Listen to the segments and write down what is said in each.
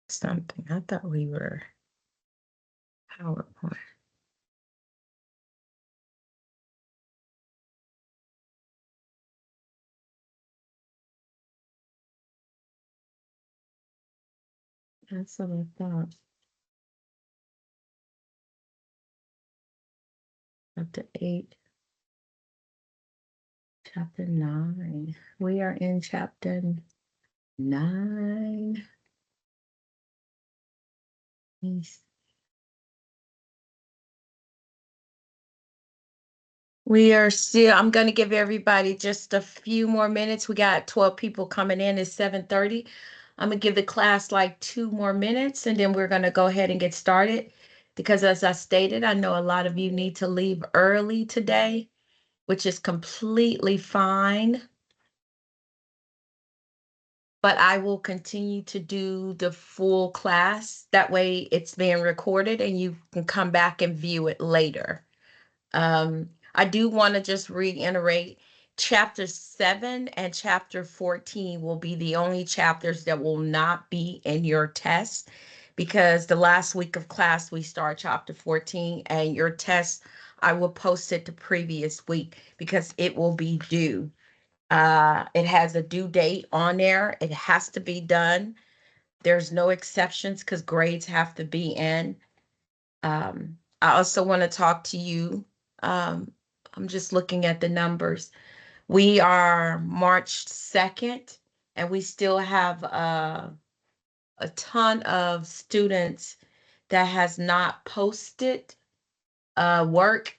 something. I thought we were PowerPoint. That's what I thought. Chapter 8, chapter 9. We are in chapter 9. We are still, I'm going to give everybody just a few more minutes. We got 12 people coming in. It's 7:30. I'm going to give the class like 2 more minutes and then we're going to go ahead and get started. Because as I stated, I know a lot of you need to leave early today, which is completely fine. But I will continue to do the full class. That way it's being recorded and you can come back and view it later. I do want to just reiterate chapter 7 and chapter 14 will be the only chapters that will not be in your test because the last week of class we start chapter 14 and your test I will post it the previous week because it will be due. It has a due date on there. It has to be done. There's no exceptions because grades have to be in. I also want to talk to you. Um, I'm just looking at the numbers. We are March 2nd, and we still have a ton of students that has not posted work,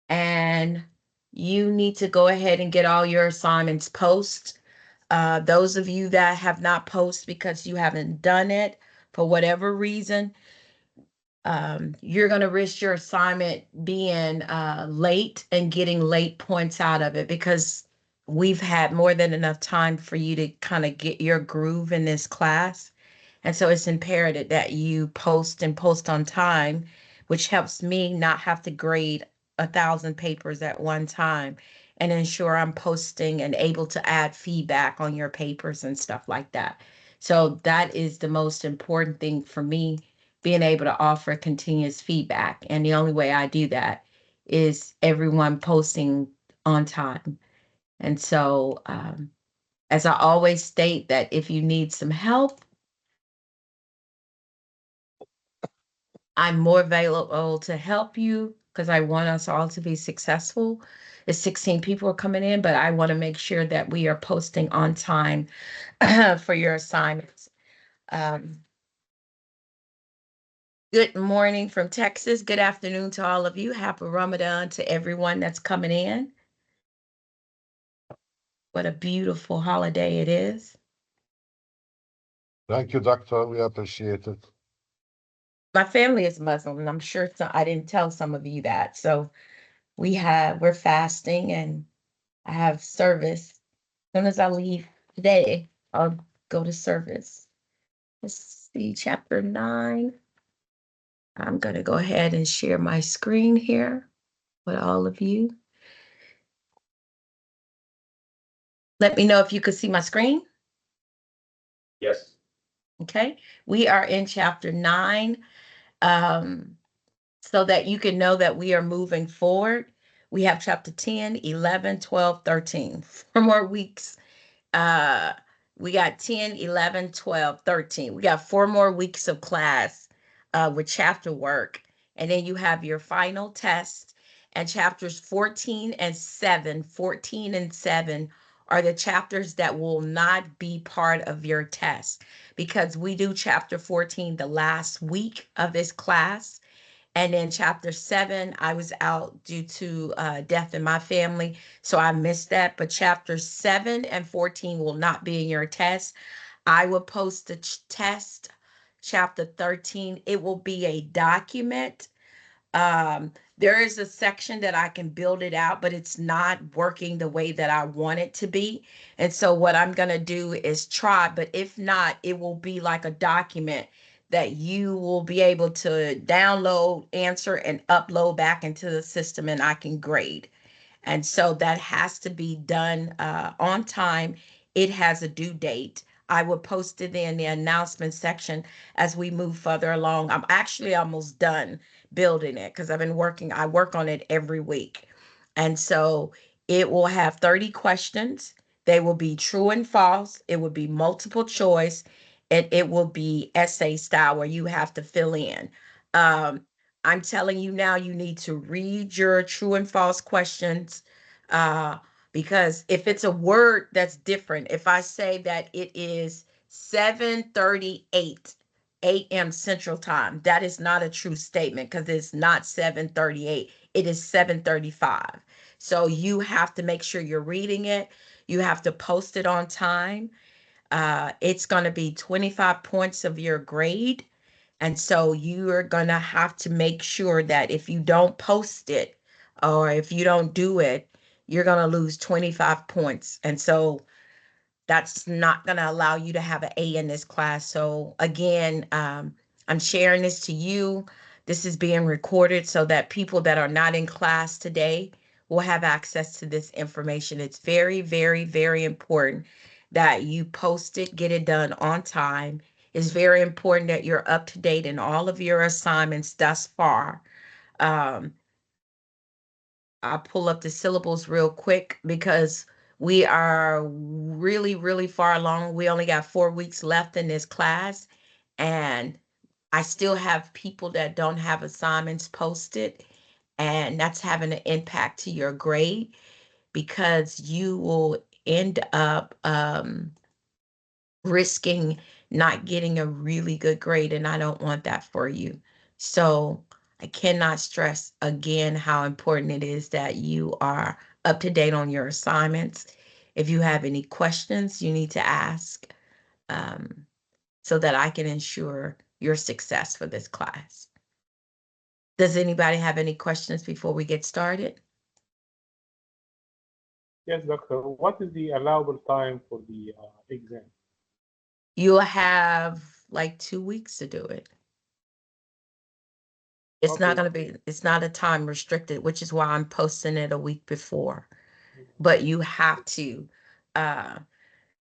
and you need to go ahead and get all your assignments post. Those of you that have not posted because you haven't done it for whatever reason, you're going to risk your assignment being late and getting late points out of it because we've had more than enough time for you to kind of get your groove in this class. And so it's imperative that you post and post on time, which helps me not have to grade 1,000 papers at one time and ensure I'm posting and able to add feedback on your papers and stuff like that. So that is the most important thing for me, being able to offer continuous feedback. And the only way I do that is everyone posting on time. And so, as I always state, that if you need some help, I'm more available to help you because I want us all to be successful. The 16 people are coming in, but I want to make sure that we are posting on time for your assignments. Um, Good morning from Texas. Good afternoon to all of you. Happy Ramadan to everyone that's coming in. What a beautiful holiday it is. Thank you, Doctor. We appreciate it. My family is Muslim, and I'm sure I didn't tell some of you that. So we're fasting, and I have service. As soon as I leave today, I'll go to service. Let's see, chapter 9. I'm going to go ahead and share my screen here with all of you. Let me know if you could see my screen. Yes. Okay. We are in chapter 9. So that you can know that we are moving forward. We have chapter 10, 11, 12, 13. 4 more weeks. Uh, we got 10, 11, 12, 13. We got 4 more weeks of class with chapter work. And then you have your final test. And chapters 14 and 7, 14 and 7 are the chapters that will not be part of your test because we do chapter 14 the last week of this class. And then chapter 7, I was out due to death in my family, so I missed that. But chapter 7 and 14 will not be in your test. I will post the test, chapter 13. It will be a document. There is a section that I can build it out, but it's not working the way that I want it to be. And so what I'm going to do is try, but if not, it will be like a document that you will be able to download, answer, and upload back into the system, and I can grade. And so that has to be done on time. It has a due date. I will post it in the announcement section as we move further along. I'm actually almost done building it because I work on it every week. And so it will have 30 questions. They will be true and false. It will be multiple choice, and it will be essay style where you have to fill in. Um, I'm telling you now, you need to read your true and false questions. Uh, because if it's a word that's different, if I say that it is 7:38 a.m. Central Time, that is not a true statement because it's not 7:38. It is 7:35. So you have to make sure you're reading it. You have to post it on time. It's going to be 25 points of your grade. And so you are going to have to make sure that if you don't post it or if you don't do it, you're going to lose 25 points. And so that's not going to allow you to have an A in this class. So again, I'm sharing this to you. This is being recorded so that people that are not in class today will have access to this information. It's very, very, very important that you post it, get it done on time. It's very important that you're up to date in all of your assignments thus far. Um, I'll pull up the syllables real quick because we are really, really far along. We only got 4 weeks left in this class, and I still have people that don't have assignments posted, and that's having an impact to your grade because you will end up risking not getting a really good grade, and I don't want that for you. So I cannot stress again how important it is that you are up to date on your assignments. If you have any questions, you need to ask um, so that I can ensure your success for this class. Does anybody have any questions before we get started? Yes, doctor. What is the allowable time for the exam? You'll have like 2 weeks to do it. It's not Okay. going to be, it's not a time restricted, which is why I'm posting it a week before. But you have to. Uh,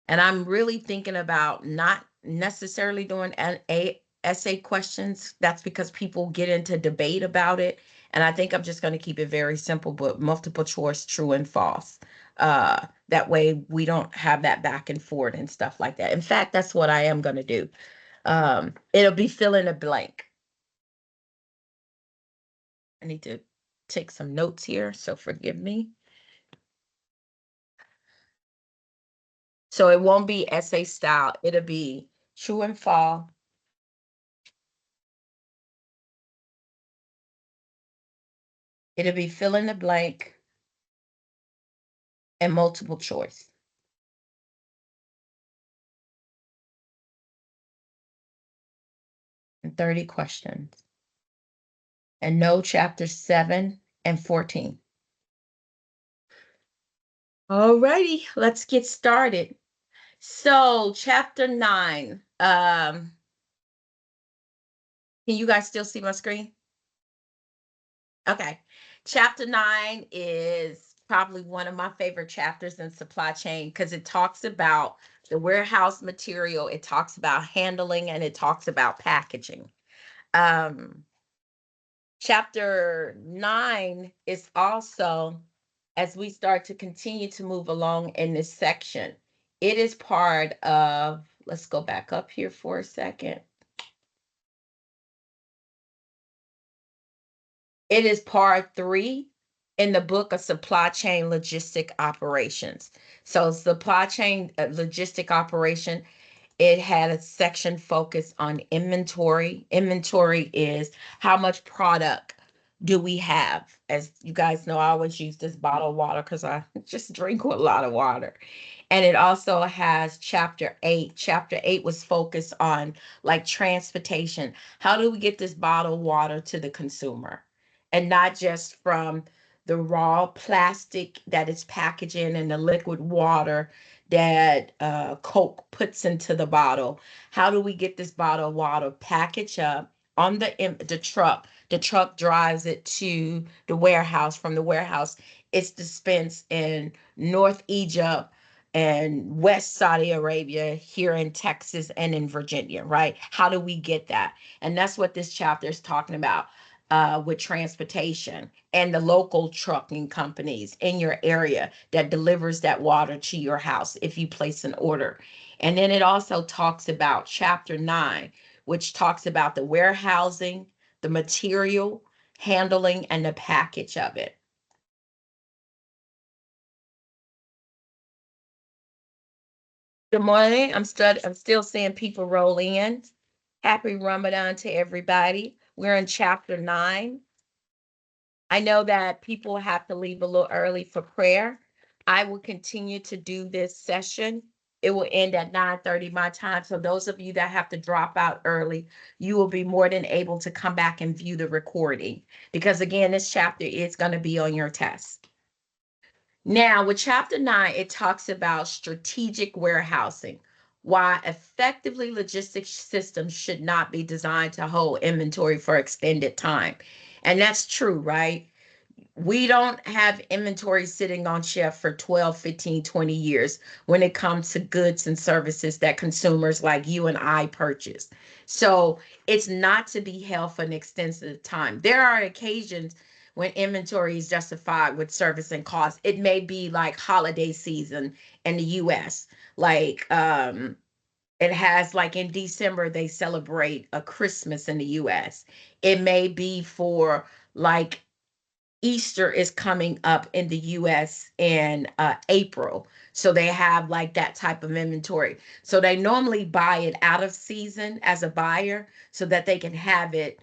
and I'm really thinking about not necessarily doing a essay questions. That's because people get into debate about it. And I think I'm just going to keep it very simple, but multiple choice, true and false. That way we don't have that back and forth and stuff like that. In fact, that's what I am going to do. It'll be fill in a blank. I need to take some notes here, so forgive me. So it won't be essay style. It'll be true and false. It'll be fill in the blank and multiple choice. And 30 questions. And no chapter 7 and 14. All righty, let's get started. So chapter 9. Can you guys still see my screen? Okay. Chapter 9 is probably one of my favorite chapters in supply chain because it talks about the warehouse material, it talks about handling, and it talks about packaging. Chapter 9 is also, as we start to continue to move along in this section, it is part of, let's go back up here for a second. It is part 3 in the book of supply chain logistic operations. So supply chain logistic operation, it had a section focused on inventory. Inventory is how much product do we have? As you guys know, I always use this bottled water because I just drink a lot of water. And it also has chapter 8. Chapter 8 was focused on like transportation. How do we get this bottled water to the consumer? And not just from the raw plastic that it's packaging and the liquid water that Coke puts into the bottle. How do we get this bottle of water packaged up on the truck? The truck drives it to the warehouse. From the warehouse, it's dispensed in North Egypt and West Saudi Arabia, here in Texas and in Virginia, right? How do we get that? And that's what this chapter is talking about, with transportation and the local trucking companies in your area that delivers that water to your house if you place an order. And then it also talks about chapter 9, which talks about the warehousing, the material handling, and the package of it. Good morning. I'm still seeing people roll in. Happy Ramadan to everybody. We're in chapter 9. I know that people have to leave a little early for prayer. I will continue to do this session. It will end at 9:30 my time. So those of you that have to drop out early, you will be more than able to come back and view the recording, because again, this chapter is going to be on your test. Now, with chapter 9, it talks about strategic warehousing, why effectively logistics systems should not be designed to hold inventory for extended time. And that's true, right? We don't have inventory sitting on shelf for 12, 15, 20 years when it comes to goods and services that consumers like you and I purchase. So it's not to be held for an extensive time. There are occasions when inventory is justified with service and cost. It may be like holiday season in the US. Like it has, like in December, they celebrate a Christmas in the US. It may be for like Easter is coming up in the US in April. So they have like that type of inventory. So they normally buy it out of season as a buyer so that they can have it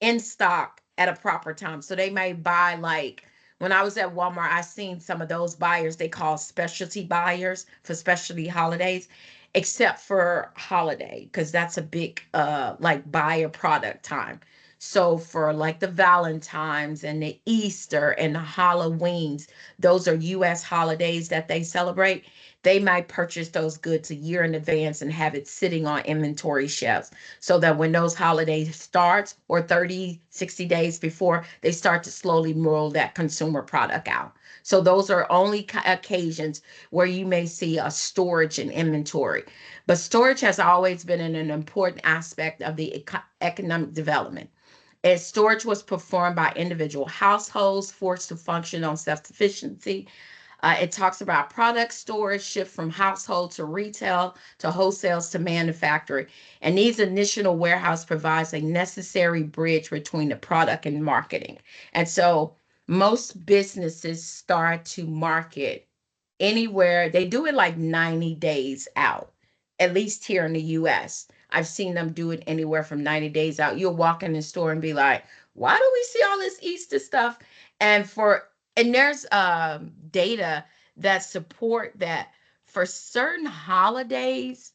in stock at a proper time. So they may buy, like when I was at Walmart, I seen some of those buyers they call specialty buyers for specialty holidays, except for holiday, because that's a big like buyer product time. So for like the Valentines and the Easter and the Halloweens, those are US holidays that they celebrate. They might purchase those goods a year in advance and have it sitting on inventory shelves so that when those holidays starts, or 30, 60 days before, they start to slowly roll that consumer product out. So those are only occasions where you may see a storage and inventory. But storage has always been an important aspect of the economic development. As storage was performed by individual households forced to function on self-sufficiency. It talks about product storage, shift from household to retail to wholesales to manufacturing. And these initial warehouse provides a necessary bridge between the product and marketing. And so most businesses start to market anywhere. They do it like 90 days out, at least here in the US. I've seen them do it anywhere from 90 days out. You'll walk in the store and be like, why do we see all this Easter stuff? And there's data that support that for certain holidays,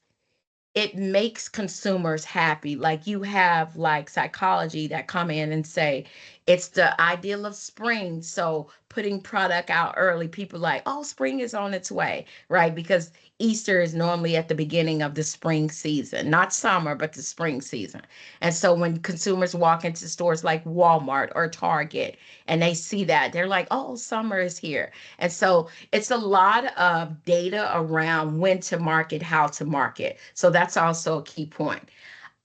it makes consumers happy. Like you have like psychology that come in and say it's the ideal of spring. So putting product out early, people like, oh, spring is on its way, right? Because Easter is normally at the beginning of the spring season, not summer, but the spring season. And so when consumers walk into stores like Walmart or Target and they see that, they're like, oh, summer is here. And so it's a lot of data around when to market, how to market. So that's also a key point.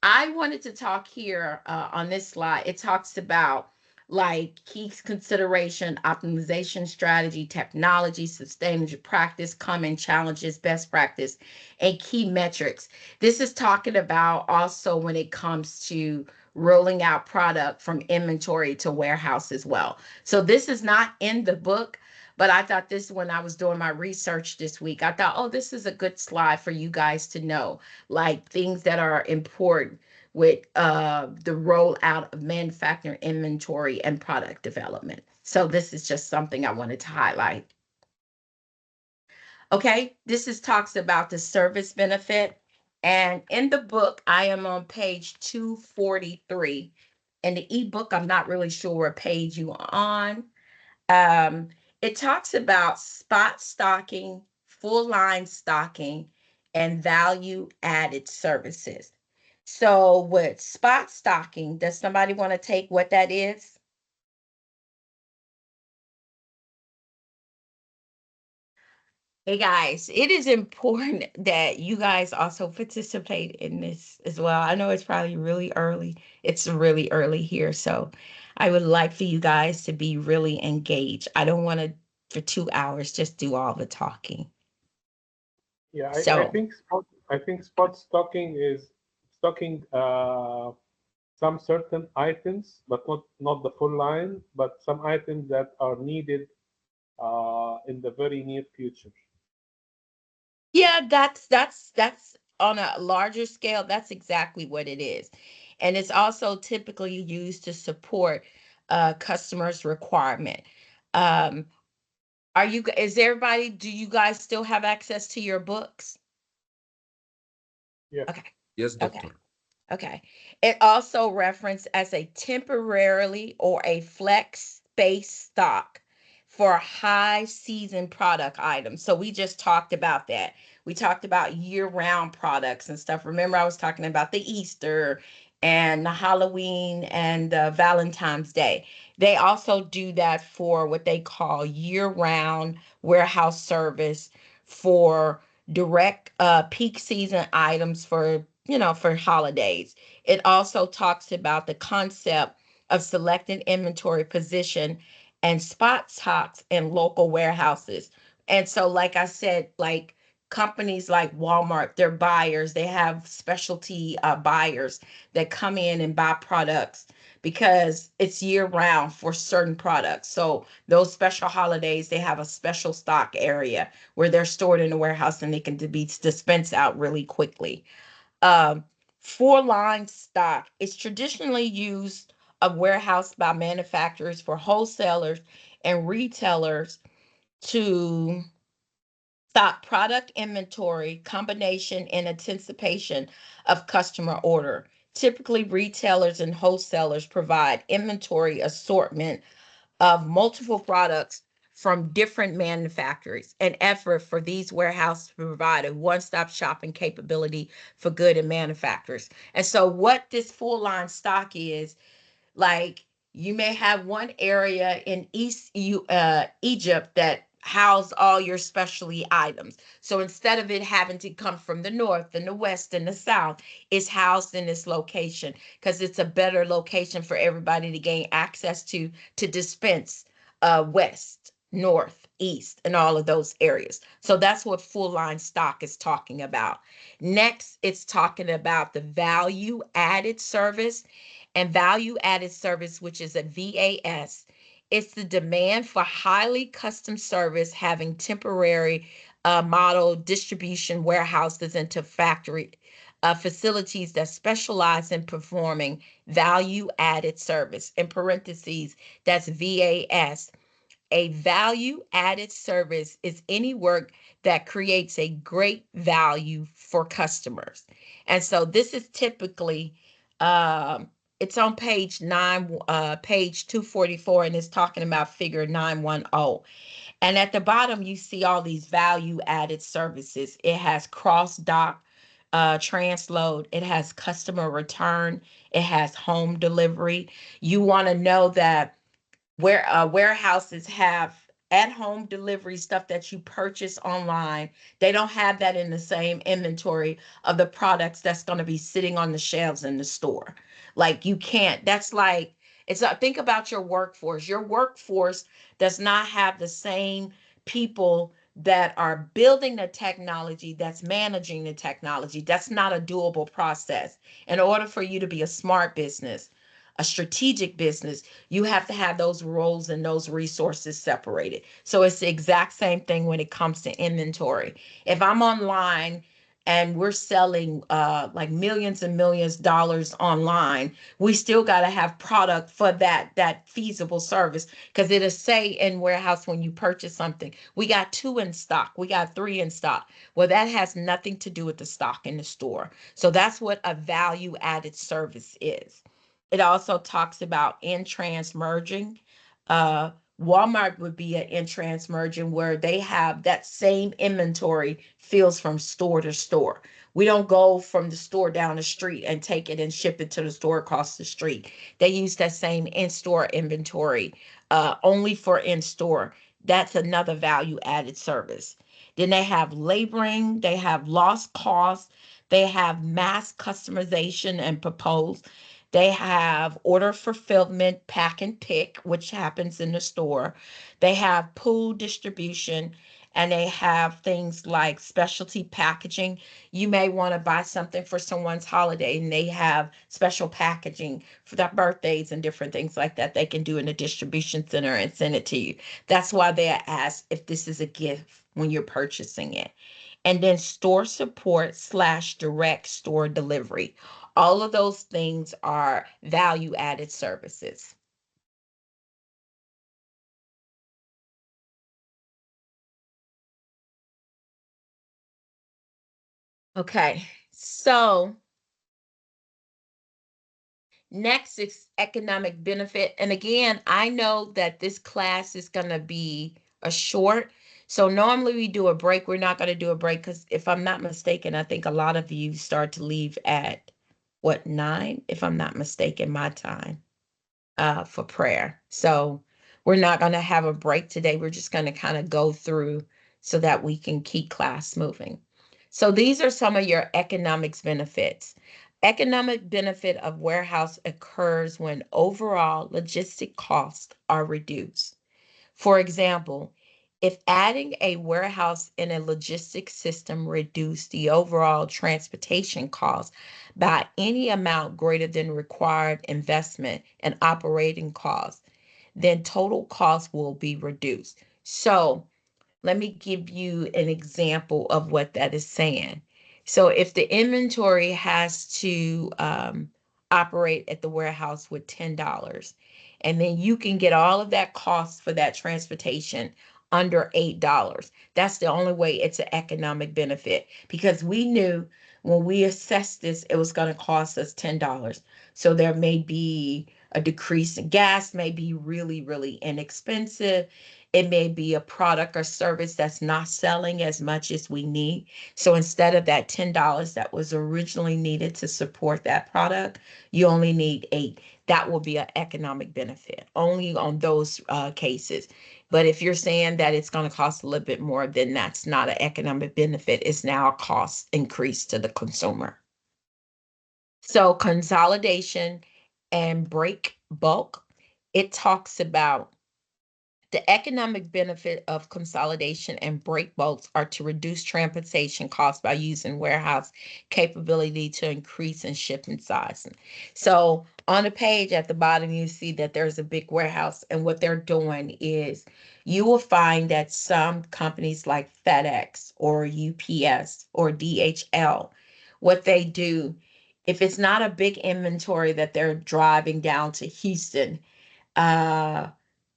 I wanted to talk here on this slide. It talks about like key consideration, optimization strategy, technology, sustainable practice, common challenges, best practice, and key metrics. This is talking about also when it comes to rolling out product from inventory to warehouse as well. So this is not in the book, but I thought this, when I was doing my research this week, I thought, oh, this is a good slide for you guys to know, like things that are important with the rollout of manufacturing inventory and product development. So this is just something I wanted to highlight. Okay, this is talks about the service benefit. And in the book, I am on page 243. In the ebook, I'm not really sure what page you are on. It talks about spot stocking, full line stocking, and value added services. So with spot stocking, does somebody want to take what that is? Hey guys, it is important that you guys also participate in this as well. I know it's probably really early. It's really early here, so I would like for you guys to be really engaged. I don't want to, for 2 hours, just do all the talking. Yeah, So, I think spot stocking is stocking some certain items, but not the full line, but some items that are needed in the very near future. yeah, that's on a larger scale. That's exactly what it is, and it's also typically used to support customers' requirement. Um, is everybody, do you guys still have access to your books? Yes. Okay. Yes, Okay. doctor. Okay. It also referenced as a temporarily or a flex space stock for high season product items. So we just talked about that. We talked about year-round products and stuff. Remember, I was talking about the Easter and the Halloween and the Valentine's Day. They also do that for what they call year-round warehouse service for direct peak season items for, for holidays. It also talks about the concept of selected inventory position and spot stocks in local warehouses. And so, like I said, like companies like Walmart, they're buyers. They have specialty buyers that come in and buy products because it's year round for certain products. So those special holidays, they have a special stock area where they're stored in a warehouse and they can be dispensed out really quickly. Um, Four line stock is traditionally used of warehouse by manufacturers for wholesalers and retailers to stock product inventory, combination, and anticipation of customer order. Typically, retailers and wholesalers provide inventory assortment of multiple products from different manufacturers. An effort for these warehouses to provide a one-stop shopping capability for good and manufacturers. And so what this full line stock is, like, you may have one area in Egypt that house all your specialty items. So instead of it having to come from the north and the west and the south, it's housed in this location because it's a better location for everybody to gain access to dispense west, north, east, and all of those areas. So that's what full line stock is talking about. Next, it's talking about the value added service and value added service, which is a VAS. It's the demand for highly custom service having temporary model distribution warehouses into factory facilities that specialize in performing value added service. In parentheses, that's VAS. A value added service is any work that creates a great value for customers. And so this is typically, it's on page 244, and it's talking about figure 910. And at the bottom, you see all these value added services. It has cross dock transload, it has customer return, it has home delivery. You want to know that where warehouses have at-home delivery stuff that you purchase online, they don't have that in the same inventory of the products that's going to be sitting on the shelves in the store. Like, you can't, that's like, it's think about your workforce. Your workforce does not have the same people that are building the technology, that's managing the technology. That's not a doable process. In order for you to be a smart business, a strategic business, you have to have those roles and those resources separated. So it's the exact same thing when it comes to inventory. If I'm online and we're selling like millions and millions of dollars online, we still got to have product for that feasible service, because it'll say in warehouse when you purchase something, we got 2 in stock, we got 3 in stock. Well, that has nothing to do with the stock in the store. So that's what a value added service is. It also talks about in-trans merging. Uh, Walmart would be an in-trans merging where they have that same inventory feels from store to store. We don't go from the store down the street and take it and ship it to the store across the street. They use that same in-store inventory only for in-store. That's another value added service. Then they have laboring, they have lost costs, they have mass customization and propose. They have order fulfillment, pack and pick, which happens in the store. They have pool distribution, and they have things like specialty packaging. You may want to buy something for someone's holiday, and they have special packaging for their birthdays and different things like that they can do in the distribution center and send it to you. That's why they ask if this is a gift when you're purchasing it. And then store support slash direct store delivery. All of those things are value added services. Okay, so next is economic benefit. And again, I know that this class is going to be a short. So normally we do a break. We're not going to do a break because if I'm not mistaken, I think a lot of you start to leave at what, 9, if I'm not mistaken, my time for prayer. So we're not going to have a break today. We're just going to kind of go through so that we can keep class moving. So these are some of your economics benefits. Economic benefit of warehouse occurs when overall logistic costs are reduced. For example, if adding a warehouse in a logistics system reduced the overall transportation cost by any amount greater than required investment and operating costs, then total cost will be reduced. So let me give you an example of what that is saying. So if the inventory has to operate at the warehouse with $10, and then you can get all of that cost for that transportation under $8. That's the only way it's an economic benefit because we knew when we assessed this, it was going to cost us $10. So there may be a decrease in gas, may be really, really inexpensive. It may be a product or service that's not selling as much as we need. So instead of that $10 that was originally needed to support that product, you only need 8. That will be an economic benefit only on those cases. But if you're saying that it's going to cost a little bit more, then that's not an economic benefit. It's now a cost increase to the consumer. So consolidation and break bulk, it talks about the economic benefit of consolidation and break bulks are to reduce transportation costs by using warehouse capability to increase in shipping size. So on the page at the bottom, you see that there's a big warehouse, and what they're doing is you will find that some companies like FedEx or UPS or DHL, what they do, if it's not a big inventory that they're driving down to Houston, uh,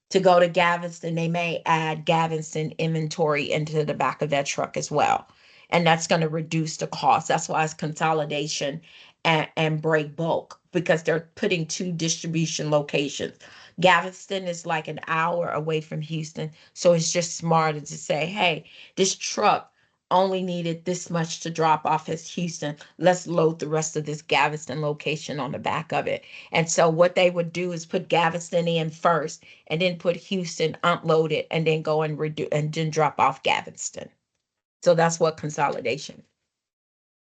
to go to Galveston, they may add Galveston inventory into the back of that truck as well. And that's going to reduce the cost. That's why it's consolidation and break bulk because they're putting 2 distribution locations. Galveston is like an hour away from Houston. So it's just smarter to say, hey, this truck only needed this much to drop off as Houston. Let's load the rest of this Galveston location on the back of it. And so what they would do is put Galveston in first and then put Houston, unload it, and then go and redo and then drop off Galveston. So that's what consolidation.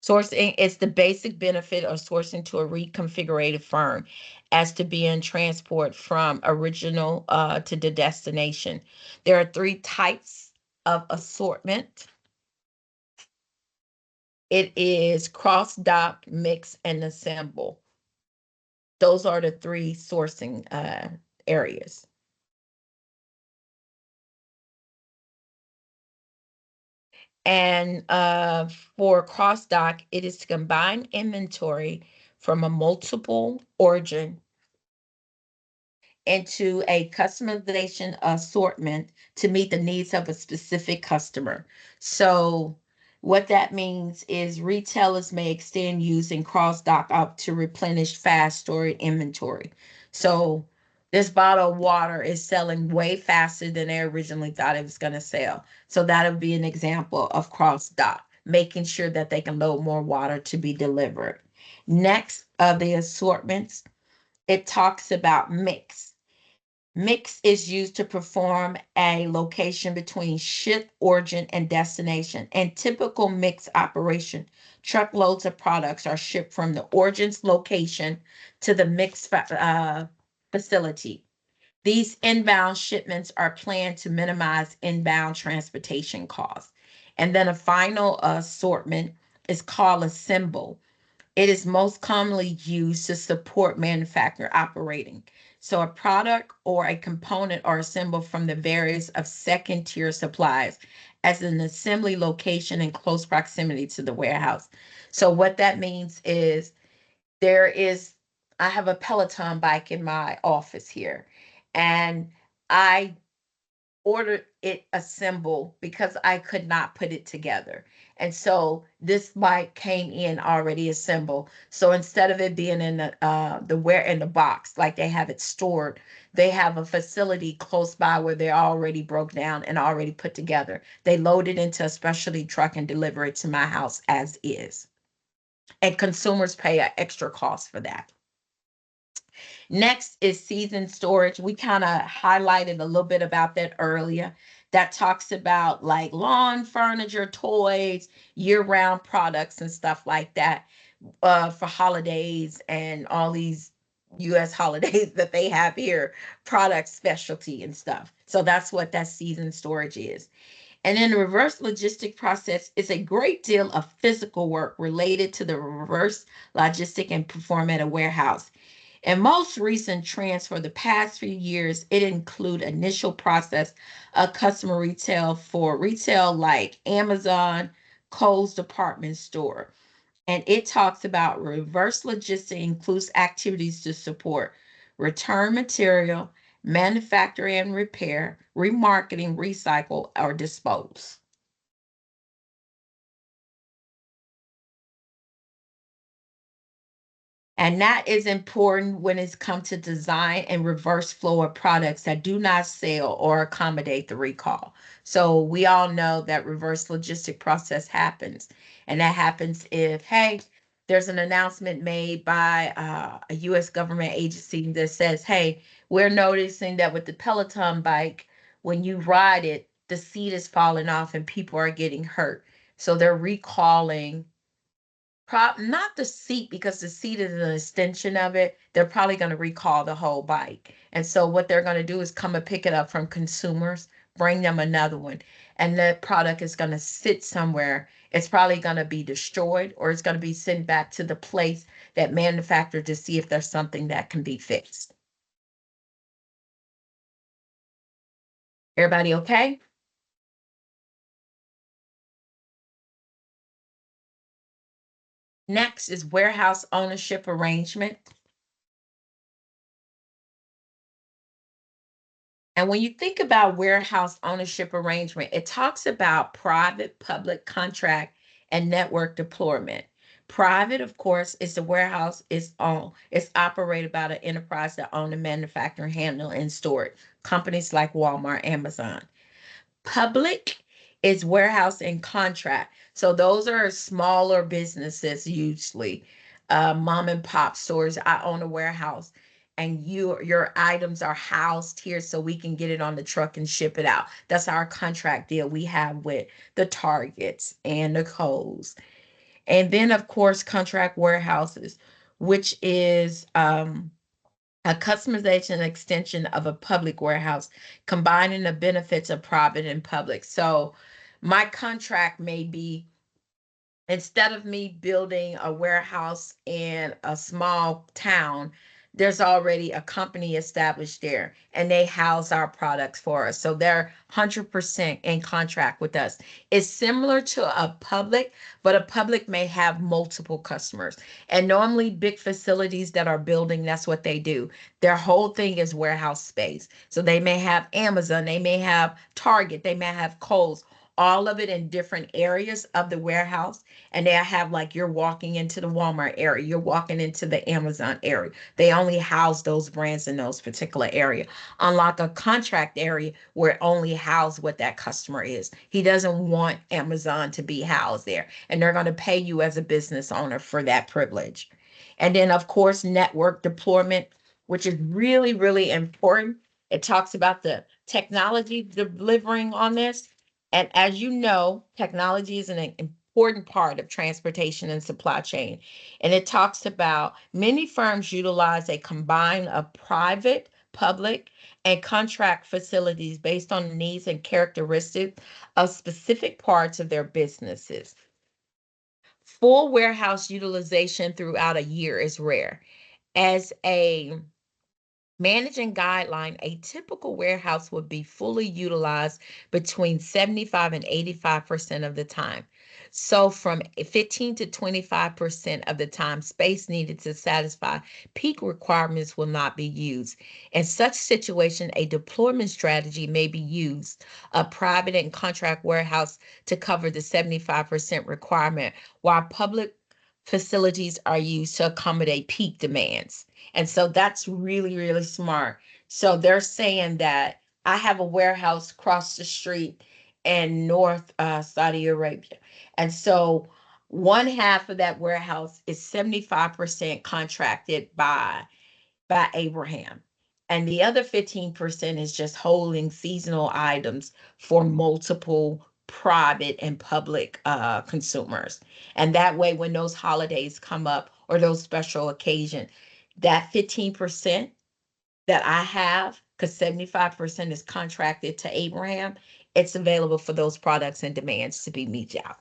Sourcing is the basic benefit of sourcing to a reconfigured firm as to being transport from original to the destination. There are 3 types of assortment. It is cross dock, mix, and assemble. Those are the 3 sourcing areas. And for cross dock, it is to combine inventory from a multiple origin into a customization assortment to meet the needs of a specific customer. So what that means is retailers may extend using cross dock up to replenish fast stored inventory. So this bottle of water is selling way faster than they originally thought it was going to sell. So that would be an example of cross dock, making sure that they can load more water to be delivered. Next of the assortments, it talks about mix. Mix is used to perform a location between ship origin and destination. And typical mix operation, truckloads of products are shipped from the origin's location to the facility. These inbound shipments are planned to minimize inbound transportation costs. And then a final assortment is called a symbol. It is most commonly used to support manufacturer operating. So a product or a component are assembled from the various of second tier supplies as an assembly location in close proximity to the warehouse. So what that means is there is, I have a Peloton bike in my office here, and I ordered it assembled because I could not put it together. And so this bike came in already assembled. So instead of it being in the box, like they have it stored, they have a facility close by where they're already broke down and already put together. They load it into a specialty truck and deliver it to my house as is. And consumers pay an extra cost for that. Next is season storage. We kind of highlighted a little bit about that earlier. That talks about like lawn furniture, toys, year-round products and stuff like that for holidays and all these US holidays that they have here, product specialty and stuff. So that's what that season storage is. And then the reverse logistic process is a great deal of physical work related to the reverse logistic and perform at a warehouse. And most recent trends for the past few years, it include initial process of customer retail for retail like Amazon, Kohl's department store. And it talks about reverse logistics includes activities to support return material, manufacture and repair, remarketing, recycle, or dispose. And that is important when it's come to design and reverse flow of products that do not sell or accommodate the recall. So we all know that reverse logistic process happens. And that happens if, hey, there's an announcement made by a US government agency that says, hey, we're noticing that with the Peloton bike, when you ride it, the seat is falling off and people are getting hurt. So they're recalling not the seat, because the seat is an extension of it. They're probably going to recall the whole bike. And so what they're going to do is come and pick it up from consumers, bring them another one. And that product is going to sit somewhere. It's probably going to be destroyed, or it's going to be sent back to the place that manufactured to see if there's something that can be fixed. Everybody okay? Next is warehouse ownership arrangement. And when you think about warehouse ownership arrangement, it talks about private, public contract, and network deployment. Private, of course, is the warehouse is owned. It's operated by the enterprise that own the manufacturer, handle, and store it. Companies like Walmart, Amazon. Public is warehouse and contract. So those are smaller businesses usually, mom and pop stores. I own a warehouse, and your items are housed here so we can get it on the truck and ship it out. That's our contract deal we have with the Targets and the Kohl's. And then of course contract warehouses, which is a customization extension of a public warehouse, combining the benefits of private and public. So my contract may be, instead of me building a warehouse in a small town, there's already a company established there and they house our products for us. So they're 100% in contract with us. It's similar to a public, but a public may have multiple customers. And normally big facilities that are building, that's what they do. Their whole thing is warehouse space. So they may have Amazon, they may have Target, they may have Kohl's, all of it in different areas of the warehouse. And they have, like, you're walking into the Walmart area, you're walking into the Amazon area. They only house those brands in those particular area. Unlike a contract area where it only house what that customer is. He doesn't want Amazon to be housed there. And they're going to pay you as a business owner for that privilege. And then of course, network deployment, which is really, really important. It talks about the technology delivering on this. And as you know, technology is an important part of transportation and supply chain. And it talks about many firms utilize a combine of private, public, and contract facilities based on the needs and characteristics of specific parts of their businesses. Full warehouse utilization throughout a year is rare. As a managing guideline, a typical warehouse would be fully utilized between 75 and 85% of the time. So from 15 to 25% of the time, space needed to satisfy peak requirements will not be used. In such situation, a deployment strategy may be used, a private and contract warehouse to cover the 75% requirement, while public facilities are used to accommodate peak demands. And so that's really, really smart. So they're saying that I have a warehouse across the street in North Saudi Arabia. And so one half of that warehouse is 75% contracted by Abraham. And the other 15% is just holding seasonal items for multiple private and public consumers. And that way, when those holidays come up or those special occasions, that 15% that I have, because 75% is contracted to Abraham, it's available for those products and demands to be meted out.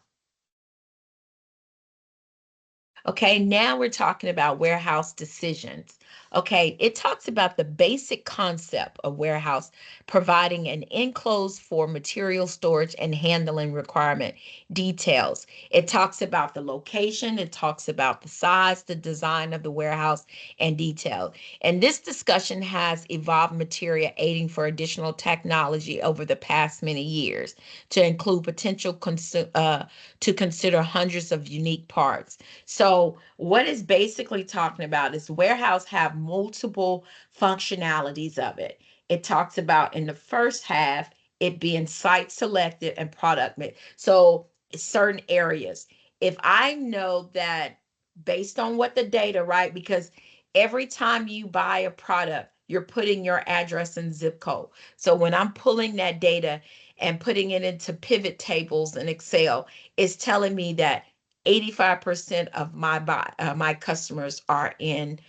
Okay, now we're talking about warehouse decisions. Okay, it talks about the basic concept of warehouse providing an enclosed for material storage and handling requirement details. It talks about the location, it talks about the size, the design of the warehouse, and detail. And this discussion has evolved material aiding for additional technology over the past many years to include potential to consider hundreds of unique parts. So what is basically talking about is warehouse have multiple functionalities of it. It talks about in the first half, it being site selected and product mix. So certain areas. If I know that based on what the data, right? Because every time you buy a product, you're putting your address and zip code. So when I'm pulling that data and putting it into pivot tables in Excel, it's telling me that 85% of my customers are in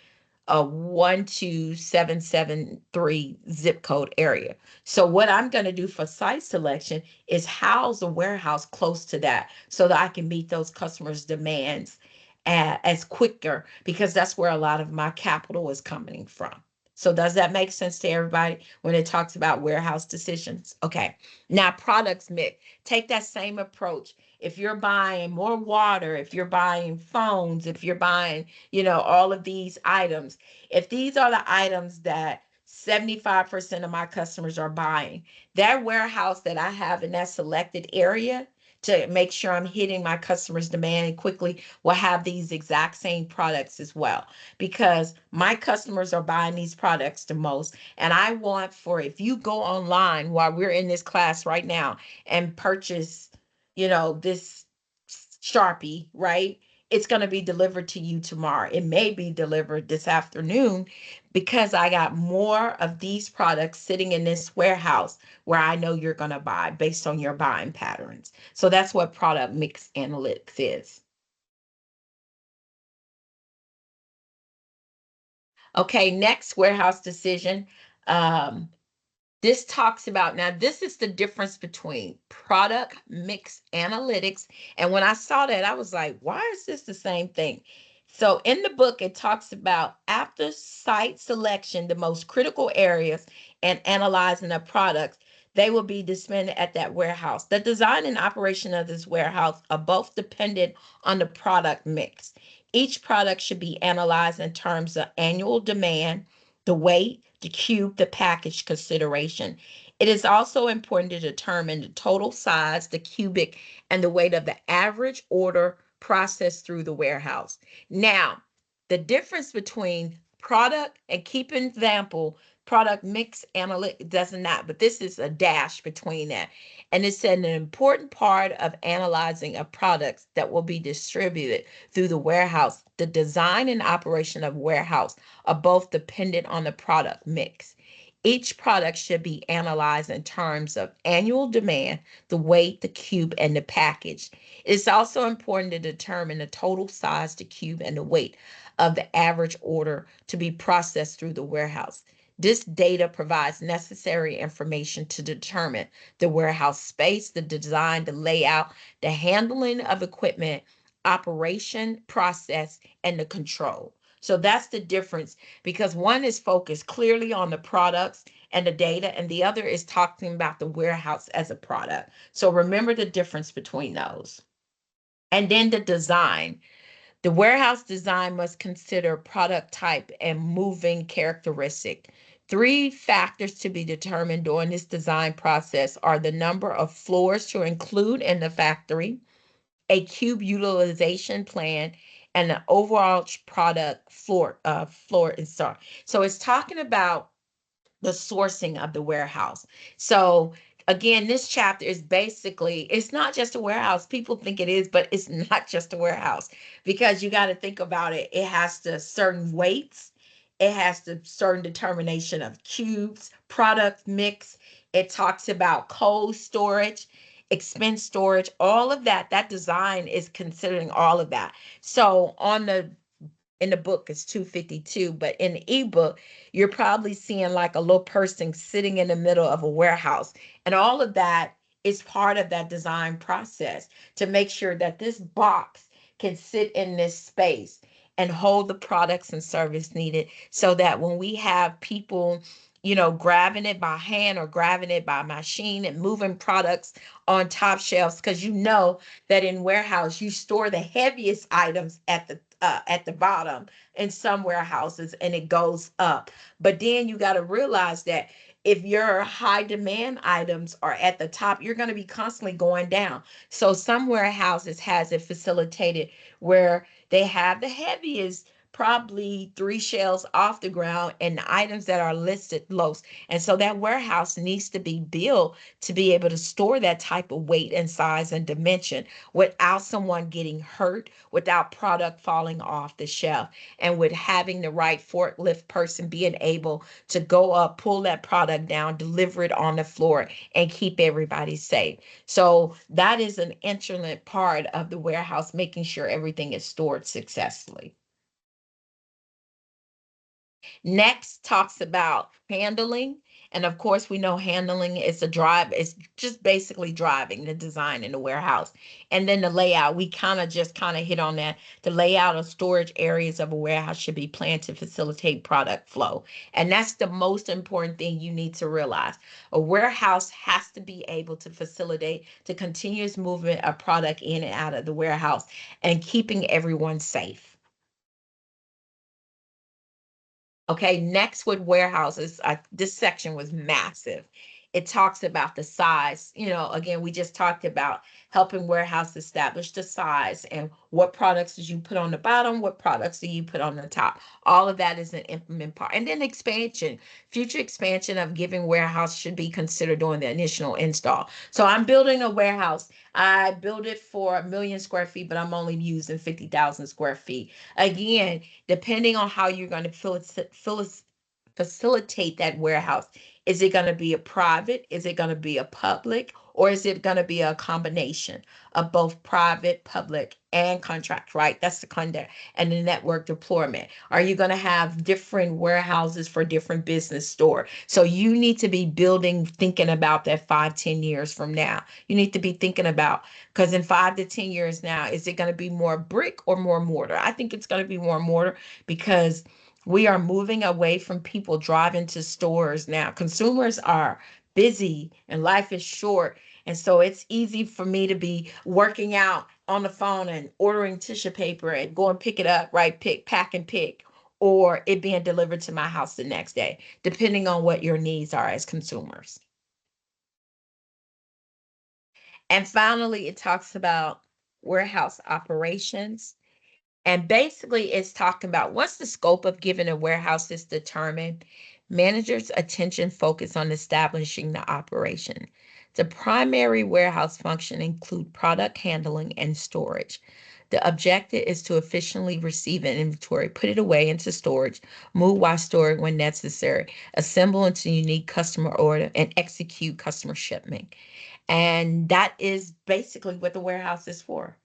a 12773 zip code area. So what I'm going to do for site selection is house a warehouse close to that so that I can meet those customers' demands as quicker, because that's where a lot of my capital is coming from. So does that make sense to everybody when it talks about warehouse decisions? Okay. Now products mix. Take that same approach. If you're buying more water, if you're buying phones, if you're buying, all of these items, if these are the items that 75% of my customers are buying, that warehouse that I have in that selected area to make sure I'm hitting my customers' demand quickly will have these exact same products as well, because my customers are buying these products the most. And I want for, if you go online while we're in this class right now and purchase, this Sharpie, right? It's going to be delivered to you tomorrow. It may be delivered this afternoon because I got more of these products sitting in this warehouse where I know you're going to buy based on your buying patterns. So that's what product mix analytics is. Okay, next warehouse decision. Um, This talks about, now this is the difference between product mix analytics. And when I saw that, I was like, why is this the same thing? So in the book, it talks about after site selection, the most critical areas and analyzing the products, they will be displayed at that warehouse. The design and operation of this warehouse are both dependent on the product mix. Each product should be analyzed in terms of annual demand, the weight, the cube, the package consideration. It is also important to determine the total size, the cubic, and the weight of the average order processed through the warehouse. Now, the difference between product and keep an example, product mix analytic does not, but this is a dash between that. And it's an important part of analyzing a product that will be distributed through the warehouse. The design and operation of warehouse are both dependent on the product mix. Each product should be analyzed in terms of annual demand, the weight, the cube, and the package. It's also important to determine the total size, the cube, and the weight of the average order to be processed through the warehouse. This data provides necessary information to determine the warehouse space, the design, the layout, the handling of equipment, operation, process, and the control. So that's the difference, because one is focused clearly on the products and the data, and the other is talking about the warehouse as a product. So remember the difference between those. And then the design. The warehouse design must consider product type and moving characteristic. Three factors to be determined during this design process are the number of floors to include in the factory, a cube utilization plan, and the overall product floor install. So it's talking about the sourcing of the warehouse. So again, this chapter is basically, it's not just a warehouse. People think it is, but it's not just a warehouse, because you got to think about it. It has to certain weights. It has to certain determination of cubes, product mix. It talks about cold storage, expense storage, all of that. That design is considering all of that. So on the in the book it's 252, but in the ebook you're probably seeing like a little person sitting in the middle of a warehouse, and all of that is part of that design process to make sure that this box can sit in this space and hold the products and service needed, so that when we have people, grabbing it by hand or grabbing it by machine and moving products on top shelves, because that in warehouse you store the heaviest items at the bottom in some warehouses, and it goes up. But then you got to realize that if your high demand items are at the top, you're going to be constantly going down. So some warehouses has it facilitated where they have the heaviest, probably 3 shelves off the ground, and the items that are listed lowest. And so that warehouse needs to be built to be able to store that type of weight and size and dimension without someone getting hurt, without product falling off the shelf, and with having the right forklift person being able to go up, pull that product down, deliver it on the floor, and keep everybody safe. So that is an integral part of the warehouse, making sure everything is stored successfully. Next talks about handling. And of course, we know handling is it's just basically driving the design in the warehouse. And then the layout, we just hit on that. The layout of storage areas of a warehouse should be planned to facilitate product flow. And that's the most important thing you need to realize. A warehouse has to be able to facilitate the continuous movement of product in and out of the warehouse and keeping everyone safe. Okay, next with warehouses, this section was massive. It talks about the size. Again, we just talked about helping warehouse establish the size and what products did you put on the bottom, what products do you put on the top. All of that is an implement part. And then expansion, future expansion of giving warehouse should be considered during the initial install. So I'm building a warehouse. I build it for 1,000,000 square feet, but I'm only using 50,000 square feet. Again, depending on how you're going to facilitate that warehouse. Is it going to be a private? Is it going to be a public? Or is it going to be a combination of both private, public, and contract, right? That's the conduct and the network deployment. Are you going to have different warehouses for different business store? So you need to be thinking about that 5-10 years from now. You need to be thinking about, because in 5 to 10 years now, is it going to be more brick or more mortar? I think it's going to be more mortar, because we are moving away from people driving to stores now. Consumers are busy and life is short. And so it's easy for me to be working out on the phone and ordering tissue paper and go and pick it up, right? Pack and pick, or it being delivered to my house the next day, depending on what your needs are as consumers. And finally, it talks about warehouse operations. And basically, it's talking about once the scope of giving a warehouse is determined, managers' attention focus on establishing the operation. The primary warehouse function include product handling and storage. The objective is to efficiently receive an inventory, put it away into storage, move while storing when necessary, assemble into unique customer order, and execute customer shipment. And that is basically what the warehouse is for.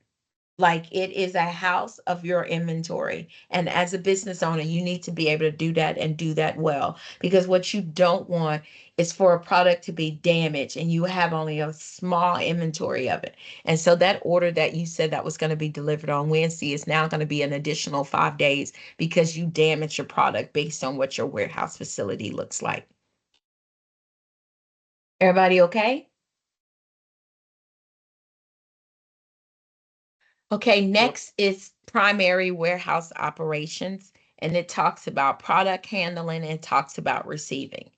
Like it is a house of your inventory. And as a business owner, you need to be able to do that and do that well. Because what you don't want is for a product to be damaged and you have only a small inventory of it. And so that order that you said that was going to be delivered on Wednesday is now going to be an additional 5 days because you damaged your product based on what your warehouse facility looks like. Everybody okay? Okay, Yep. next is primary warehouse operations, and it talks about product handling and talks about receiving.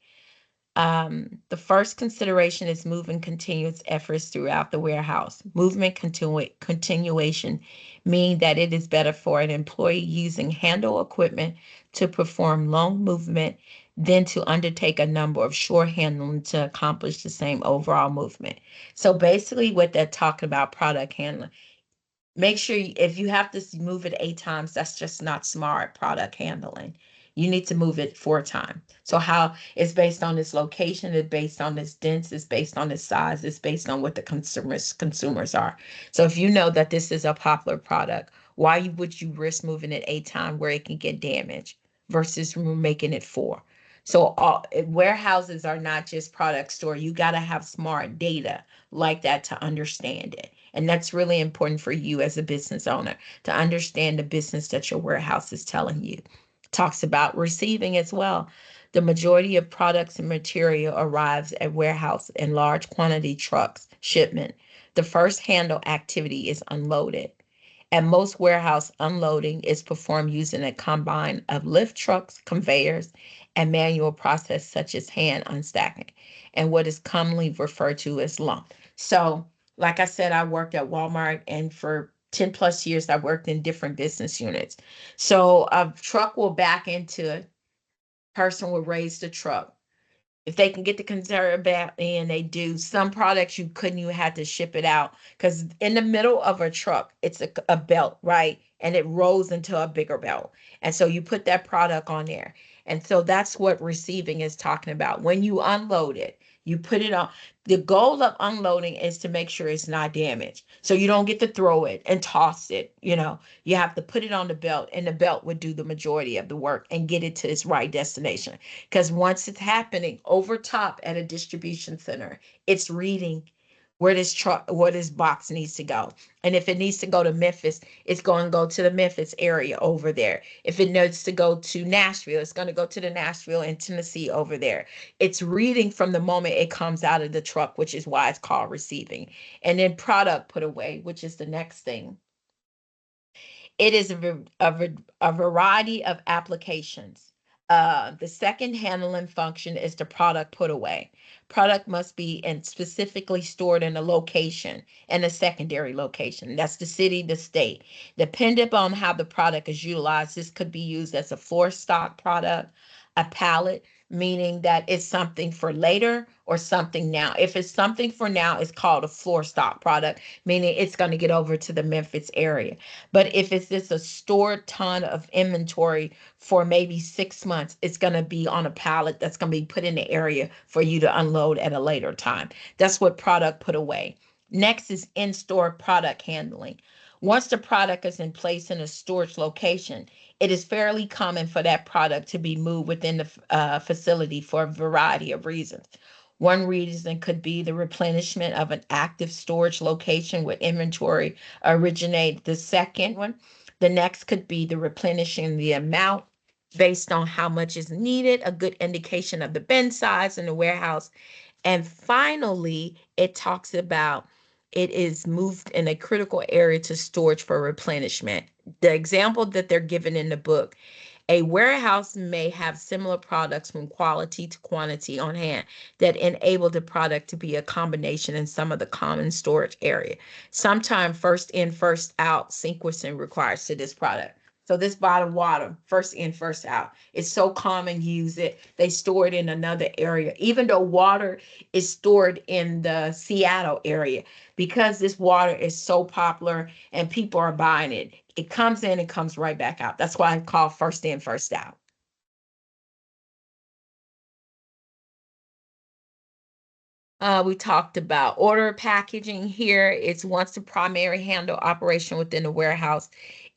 The first consideration is moving continuous efforts throughout the warehouse. Movement continuation mean that it is better for an employee using handle equipment to perform long movement than to undertake a number of short handling to accomplish the same overall movement. So basically what they're talking about product handling. Make sure if you have to move it 8 times, that's just not smart product handling. You need to move it 4 times. So how it's based on its location, it's based on its dense, it's based on its size, it's based on what the consumers are. So if you know that this is a popular product, why would you risk moving it 8 times where it can get damaged versus making it 4? So warehouses are not just product store. You got to have smart data like that to understand it. And that's really important for you as a business owner to understand the business that your warehouse is telling you. Talks about receiving as well. The majority of products and material arrives at warehouse in large quantity trucks, shipment. The first handle activity is unloaded. At most warehouse, unloading is performed using a combine of lift trucks, conveyors, and manual process such as hand unstacking, and what is commonly referred to as lump. So, like I said, I worked at Walmart, and for 10 plus years, I worked in different business units. So a truck will back into it, person will raise the truck. If they can get the conveyor belt in, they do. Some products you couldn't, you had to ship it out because in the middle of a truck, it's a belt, right? And it rolls into a bigger belt. And so you put that product on there. And so that's what receiving is talking about. When you unload it, you put it on. The goal of unloading is to make sure it's not damaged. So you don't get to throw it and toss it. You have to put it on the belt, and the belt would do the majority of the work and get it to its right destination. Because once it's happening over top at a distribution center, it's reading where this box needs to go. And if it needs to go to Memphis, it's going to go to the Memphis area over there. If it needs to go to Nashville, it's going to go to the Nashville and Tennessee over there. It's reading from the moment it comes out of the truck, which is why it's called receiving. And then product put away, which is the next thing. It is a variety of applications. The second handling function is the product put away. Product must be specifically stored in a location and a secondary location. That's the city, the state. Depending on how the product is utilized, this could be used as a floor stock product, a pallet, meaning that it's something for later or something now. If it's something for now, it's called a floor stock product, meaning it's going to get over to the Memphis area. But if it's just a stored ton of inventory for maybe 6 months, it's going to be on a pallet that's going to be put in the area for you to unload at a later time. That's what product put away. Next is in-store product handling. Once the product is in place in a storage location, it is fairly common for that product to be moved within the facility for a variety of reasons. One reason could be the replenishment of an active storage location with inventory originate. The second one, the next could be the replenishing the amount based on how much is needed, a good indication of the bin size in the warehouse. And finally, it talks about it is moved in a critical area to storage for replenishment. The example that they're given in the book, a warehouse may have similar products from quality to quantity on hand that enable the product to be a combination in some of the common storage area. Sometimes first in, first out sequencing requires to this product. So this bottled water, first in, first out. It's so common, use it. They store it in another area, even though water is stored in the Seattle area, because this water is so popular and people are buying it. It comes in and comes right back out. That's why it's called first in, first out. We talked about order packaging here. It's once the primary handle operation within the warehouse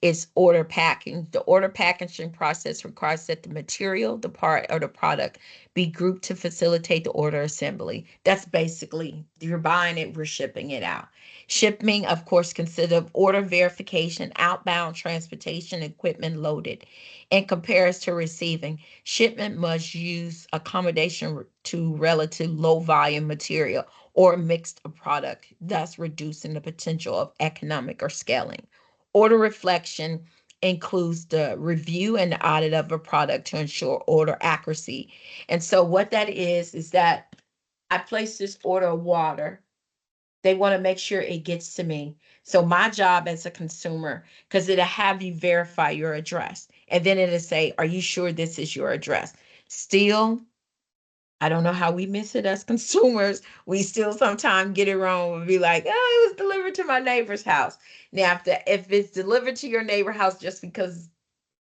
is order packing. The order packaging process requires that the material, the part, or the product be grouped to facilitate the order assembly. That's basically, you're buying it, we're shipping it out. Shipping, of course, consists of order verification, outbound transportation, equipment loaded, and compares to receiving. Shipment must use accommodation to relative low volume material or mixed product, thus reducing the potential of economic or scaling. Order reflection includes the review and the audit of a product to ensure order accuracy. And so what that is that I place this order of water. They want to make sure it gets to me. So my job as a consumer, because it'll have you verify your address. And then it'll say, are you sure this is your address? Still, I don't know how we miss it as consumers. We still sometimes get it wrong and be like, oh, it was delivered to my neighbor's house. Now, if it's delivered to your neighbor's house just because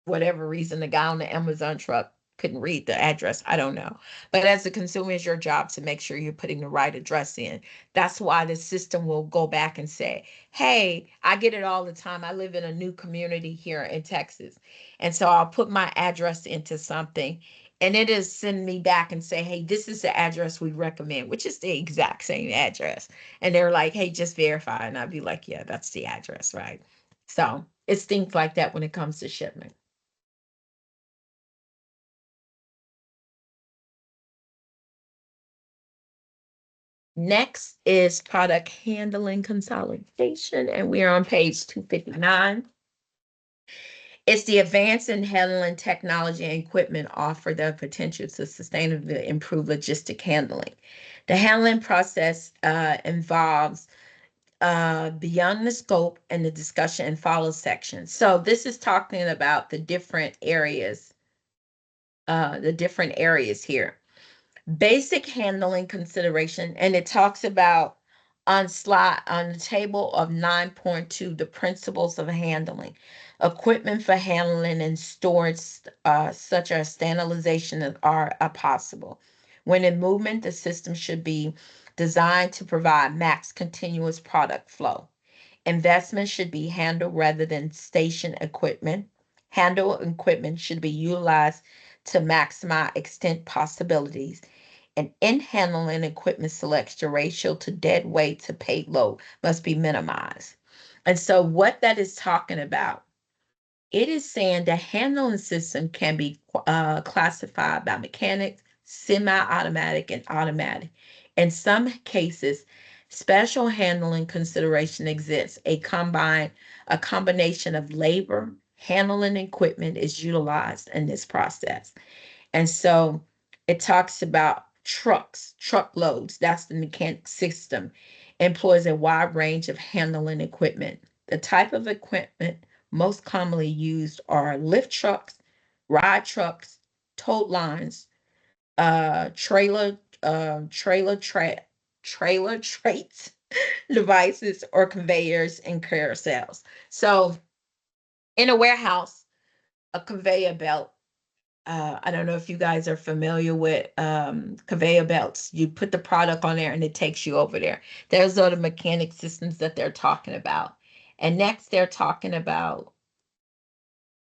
whatever reason the guy on the Amazon truck couldn't read the address, I don't know. But as a consumer, it's your job to make sure you're putting the right address in. That's why the system will go back and say, hey, I get it all the time. I live in a new community here in Texas. And so I'll put my address into something and it is send me back and say, hey, this is the address we recommend, which is the exact same address. And they're like, hey, just verify. And I'd be like, yeah, that's the address, right? So it's things like that when it comes to shipment. Next is product handling consolidation, and we're on page 259. It's the advance in handling technology and equipment offer the potential to sustainably improve logistic handling. The handling process involves beyond the scope and the discussion and follow section. So this is talking about the different areas here. Basic handling consideration, and it talks about on the table of 9.2 the principles of handling. Equipment for handling and storage such as standardization are possible. When in movement, the system should be designed to provide max continuous product flow. Investment should be handled rather than station equipment. Handle equipment should be utilized to maximize extent possibilities. And in handling equipment selection, ratio to dead weight to payload must be minimized. And so what that is talking about, it is saying the handling system can be classified by mechanics, semi-automatic, and automatic. In some cases, special handling consideration exists. A combination of labor, handling equipment is utilized in this process. And so it talks about truckloads. That's the mechanic system. Employs a wide range of handling equipment. The type of equipment most commonly used are lift trucks, ride trucks, tote lines, uh, trailer, uh, trailer tra- trailer traits, devices, or conveyors and carousels. So in a warehouse, a conveyor belt, I don't know if you guys are familiar with conveyor belts. You put the product on there and it takes you over there. Those are the mechanic systems that they're talking about. And next, they're talking about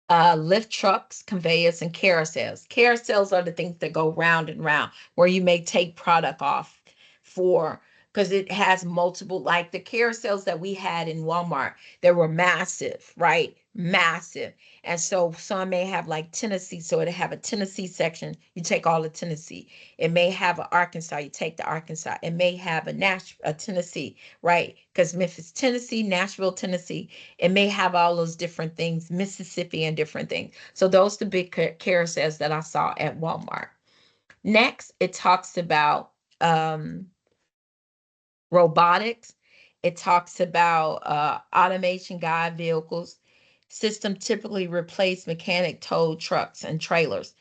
lift trucks, conveyors, and carousels. Carousels are the things that go round and round where you may take product off for because it has multiple, like the carousels that we had in Walmart, they were massive, right? Massive. And so some may have like Tennessee, so it'll have a Tennessee section. You take all the Tennessee. It may have an Arkansas, you take the Arkansas. It may have a Tennessee, right? Because Memphis, Tennessee, Nashville, Tennessee, it may have all those different things, Mississippi and different things. So those the big carousels that I saw at Walmart. Next, it talks about robotics. It talks about automation guide vehicles. system typically replace mechanic towed trucks and trailers.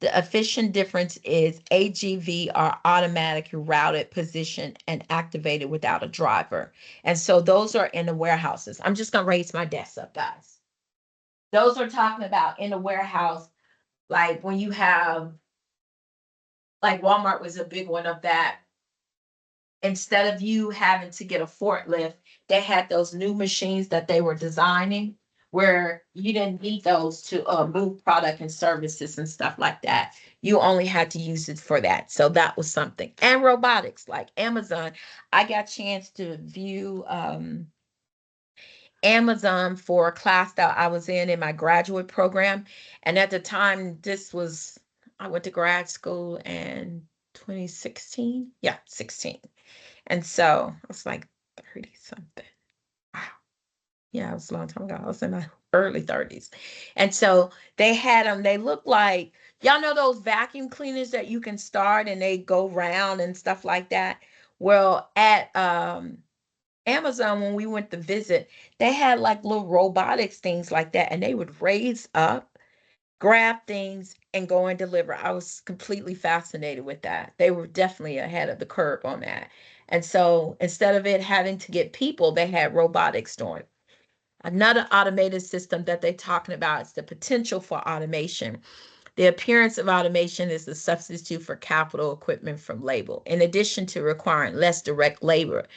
The efficient difference is AGV are automatically routed, positioned, and activated without a driver. And so those are in the warehouses. I'm just going to raise my desk up, guys. Those are talking about in the warehouse, like when you have, like Walmart was a big one of that. Instead of you having to get a forklift, they had those new machines that they were designing where you didn't need those to move product and services and stuff like that. You only had to use it for that. So that was something. And robotics like Amazon. I got a chance to view Amazon for a class that I was in my graduate program. And at the time, I went to grad school in 2016. Yeah, 16. And so I was like 30 something. Wow. Yeah, it was a long time ago. I was in my early 30s. And so they had them, they look like, y'all know those vacuum cleaners that you can start and they go round and stuff like that. Well, at Amazon, when we went to visit, they had like little robotics things like that, and they would raise up, grab things, and go and deliver. I was completely fascinated with that. They were definitely ahead of the curve on that. And so instead of it having to get people, they had robotics doing. Another automated system that they're talking about is the potential for automation. The appearance of automation is a substitute for capital equipment from labor. In addition to requiring less direct labor,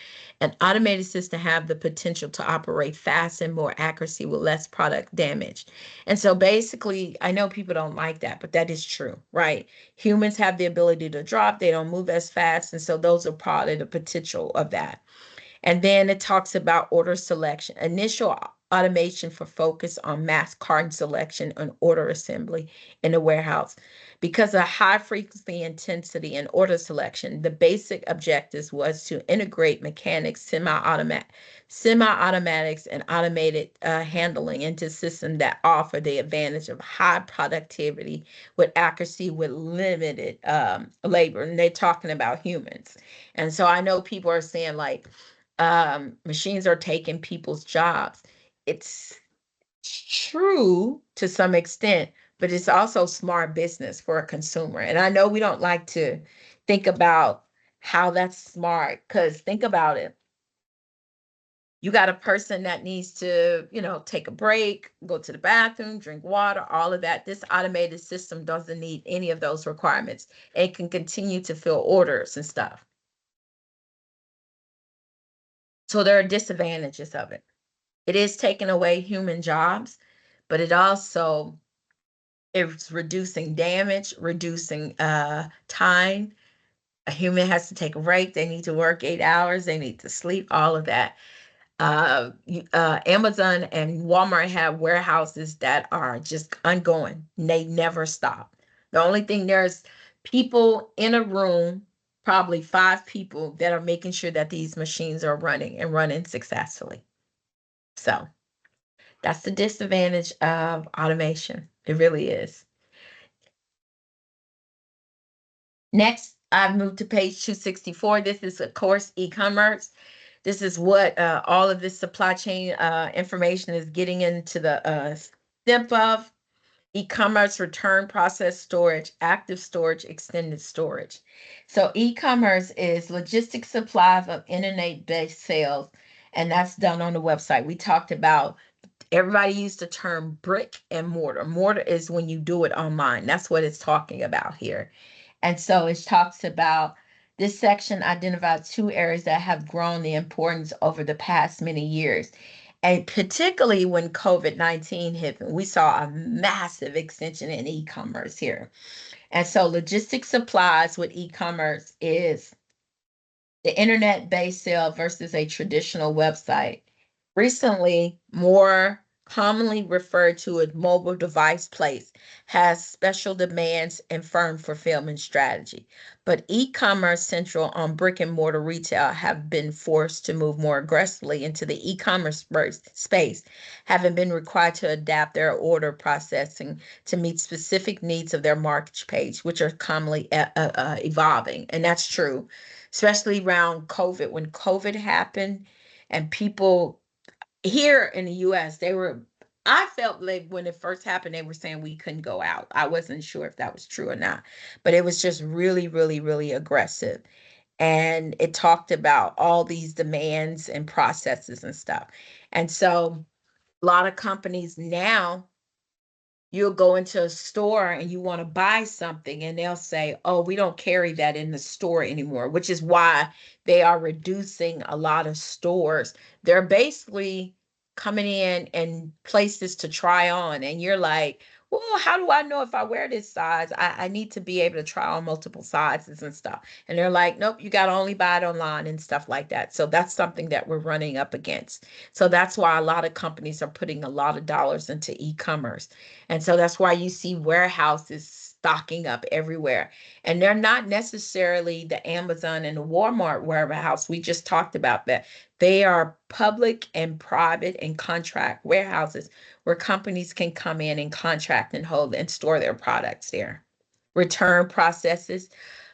an automated system have the potential to operate fast and more accuracy with less product damage. And so basically, I know people don't like that, but that is true, right? Humans have the ability to drop, they don't move as fast. And so those are part of the potential of that. And then it talks about order selection, initial automation for focus on mass carton selection and order assembly in the warehouse. Because of high frequency intensity and order selection, the basic objectives was to integrate mechanics, semi-automatics, and automated handling into systems that offer the advantage of high productivity with accuracy with limited labor. And they're talking about humans. And so I know people are saying like, machines are taking people's jobs. It's true to some extent, but it's also smart business for a consumer. And I know we don't like to think about how that's smart, because think about it. You got a person that needs to, take a break, go to the bathroom, drink water, all of that. This automated system doesn't need any of those requirements. It can continue to fill orders and stuff. So there are disadvantages of it. It is taking away human jobs, but it also is reducing damage, reducing time. A human has to take a break. They need to work 8 hours. They need to sleep, all of that. Amazon and Walmart have warehouses that are just ongoing. They never stop. The only thing, there's people in a room, probably 5 people, that are making sure that these machines are running and running successfully. So that's the disadvantage of automation. It really is. Next, I've moved to page 264. This is, of course, e-commerce. This is what all of this supply chain information is getting into the step of. E-commerce, return process storage, active storage, extended storage. So e-commerce is logistics supplies of internet-based sales, and that's done on the website. We talked about, everybody used the term brick and mortar. Mortar is when you do it online. That's what it's talking about here. And so it talks about, this section identifies 2 areas that have grown the importance over the past many years. And particularly when COVID-19 hit, we saw a massive extension in e-commerce here. And so logistics supplies with e-commerce is the internet-based sale versus a traditional website. Recently, more commonly referred to as mobile device place, has special demands and firm fulfillment strategy. But e-commerce central on brick and mortar retail have been forced to move more aggressively into the e-commerce space, having been required to adapt their order processing to meet specific needs of their market page, which are commonly evolving. And that's true, especially around COVID. When COVID happened and people here in the US, they were I felt like when it first happened, they were saying we couldn't go out. I wasn't sure if that was true or not, but it was just really, really, really aggressive. And it talked about all these demands and processes and stuff. And so a lot of companies now, you'll go into a store and you want to buy something and they'll say, oh, we don't carry that in the store anymore, which is why they are reducing a lot of stores. They're basically coming in and places to try on, and you're like, well, how do I know if I wear this size? I need to be able to try on multiple sizes and stuff. And they're like, nope, you got to only buy it online and stuff like that. So that's something that we're running up against. So that's why a lot of companies are putting a lot of dollars into e-commerce, and so that's why you see warehouses stocking up everywhere. And they're not necessarily the Amazon and the Walmart warehouse. We just talked about that. They are public and private and contract warehouses where companies can come in and contract and hold and store their products there. Return processes.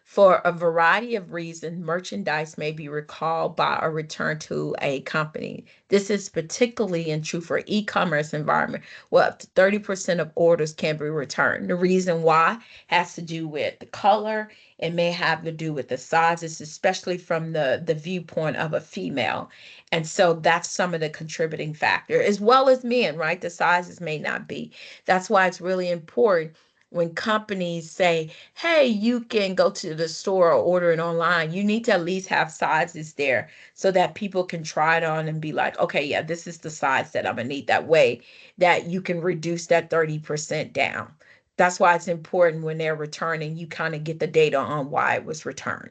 For a variety of reasons, merchandise may be recalled by or returned to a company. This is particularly true for e-commerce environment, where up to 30% of orders can be returned. The reason why has to do with the color. It may have to do with the sizes, especially from the viewpoint of a female. And so that's some of the contributing factor, as well as men, right? The sizes may not be. That's why it's really important when companies say, hey, you can go to the store or order it online, you need to at least have sizes there so that people can try it on and be like, okay, yeah, this is the size that I'm gonna need. That way that you can reduce that 30% down. That's why it's important when they're returning, you kind of get the data on why it was returned.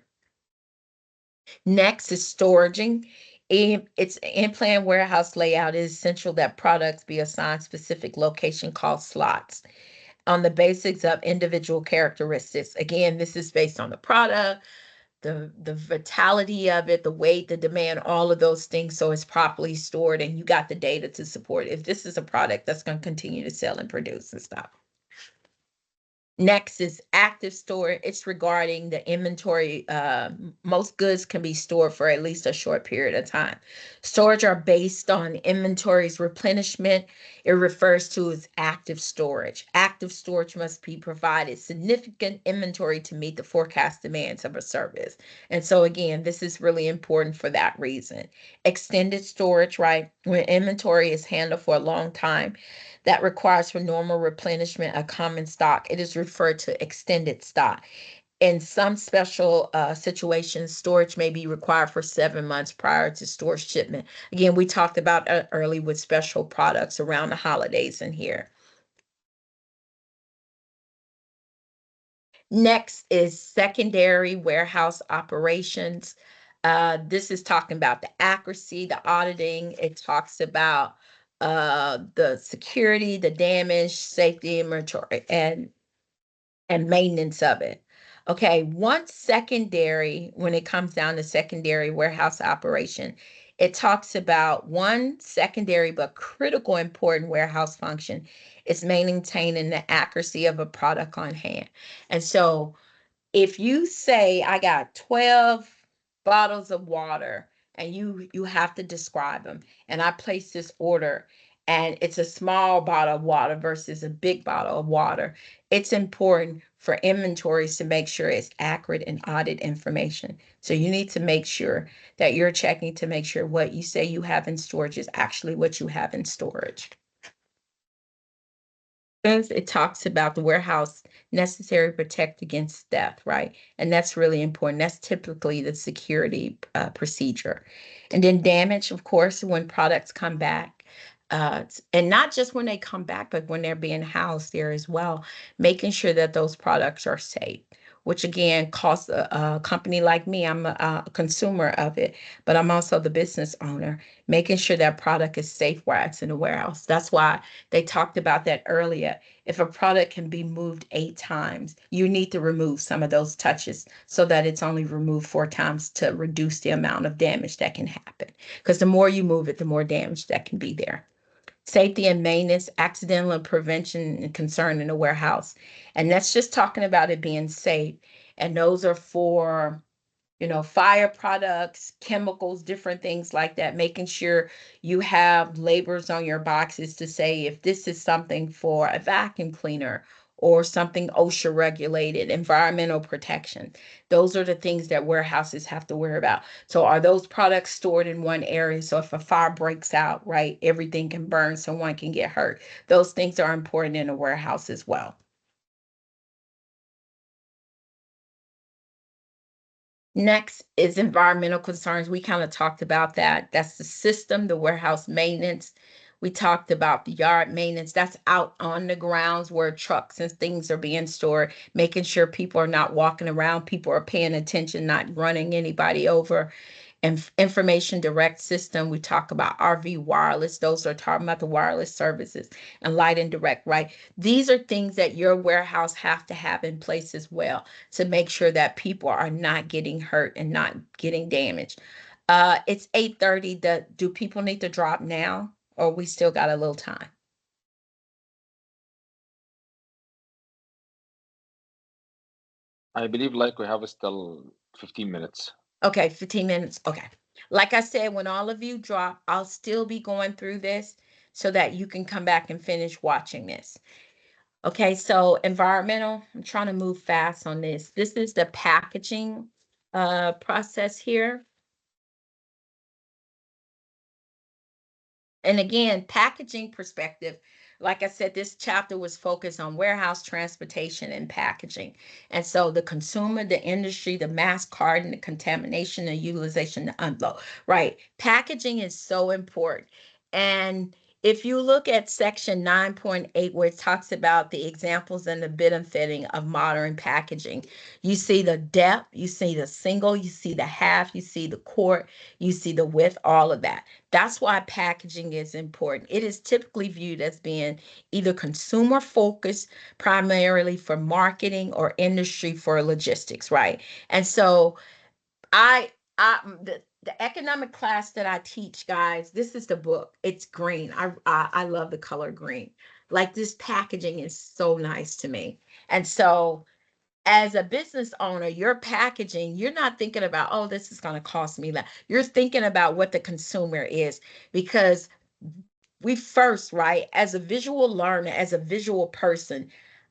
Next is storaging. It's in-plan warehouse layout. It is essential that products be assigned specific location called slots on the basics of individual characteristics. Again, this is based on the product, the vitality of it, the weight, the demand, all of those things. So it's properly stored and you got the data to support it. If this is a product that's going to continue to sell and produce and stuff. Next is active storage. It's regarding the inventory. Most goods can be stored for at least a short period of time. Storage are based on inventory's replenishment. It refers to as active storage. Active storage must be provided significant inventory to meet the forecast demands of a service. And so again, this is really important for that reason. Extended storage, right? When inventory is handled for a long time, that requires for normal replenishment of common stock. It is referred to extended stock. In some special situations, storage may be required for 7 months prior to store shipment. Again, we talked about early with special products around the holidays in here. Next is secondary warehouse operations. This is talking about the accuracy, the auditing. It talks about the security, the damage, safety, inventory, and maintenance of it. Okay, one secondary, when it comes down to secondary warehouse operation, it talks about one secondary but critical important warehouse function is maintaining the accuracy of a product on hand. And so if you say I got 12 bottles of water and you have to describe them, and I place this order and it's a small bottle of water versus a big bottle of water, it's important for inventories to make sure it's accurate and audit information. So you need to make sure that you're checking to make sure what you say you have in storage is actually what you have in storage. It talks about the warehouse necessary to protect against theft, right? And that's really important. That's typically the security procedure. And then damage, of course, when products come back. And not just when they come back, but when they're being housed there as well, making sure that those products are safe, which again costs a company like me. I'm a consumer of it, but I'm also the business owner, making sure that product is safe while it's in the warehouse. That's why they talked about that earlier. If a product can be moved 8 times, you need to remove some of those touches so that it's only removed 4 times to reduce the amount of damage that can happen. Because the more you move it, the more damage that can be there. Safety and maintenance, accidental prevention and concern in the warehouse. And that's just talking about it being safe. And those are for fire products, chemicals, different things like that, making sure you have labels on your boxes to say if this is something for a vacuum cleaner or something OSHA regulated, environmental protection. Those are the things that warehouses have to worry about. So are those products stored in one area? So if a fire breaks out, right, everything can burn, someone can get hurt. Those things are important in a warehouse as well. Next is environmental concerns. We kind of talked about that. That's the system, the warehouse maintenance. We talked about the yard maintenance. That's out on the grounds where trucks and things are being stored, making sure people are not walking around, people are paying attention, not running anybody over. Information direct system. We talk about RV wireless. Those are talking about the wireless services and light and direct, right? These are things that your warehouse have to have in place as well to make sure that people are not getting hurt and not getting damaged. It's 8:30. Do people need to drop now or we still got a little time? I believe like we have still 15 minutes. Okay, 15 minutes. Okay. Like I said, when all of you drop, I'll still be going through this so that you can come back and finish watching this. Okay, so environmental, I'm trying to move fast on this. This is the packaging process here. And again, packaging perspective, like I said, this chapter was focused on warehouse transportation and packaging. And so the consumer, the industry, the mass carton, the contamination, the utilization, the unload, right? Packaging is so important. And if you look at section 9.8, where it talks about the examples and the benefiting of modern packaging, you see the depth, you see the single, you see the half, you see the quart, you see the width, all of that. That's why packaging is important. It is typically viewed as being either consumer focused, primarily for marketing, or industry for logistics, right? And so the economic class that I teach, guys, this is the book. It's green. I love the color green. Like, this packaging is so nice to me. And so as a business owner, your packaging, you're not thinking about, oh, this is going to cost me that. You're thinking about what the consumer is, because we first, right, as a visual learner, as a visual person,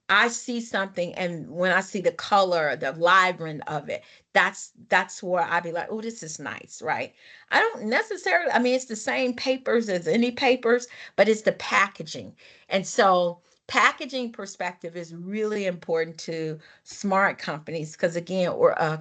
I see something, and when I see the color, the vibrant of it, that's where I be like, oh, this is nice, right? I don't necessarily, I mean, it's the same papers as any papers, but it's the packaging. And so packaging perspective is really important to smart companies, because again,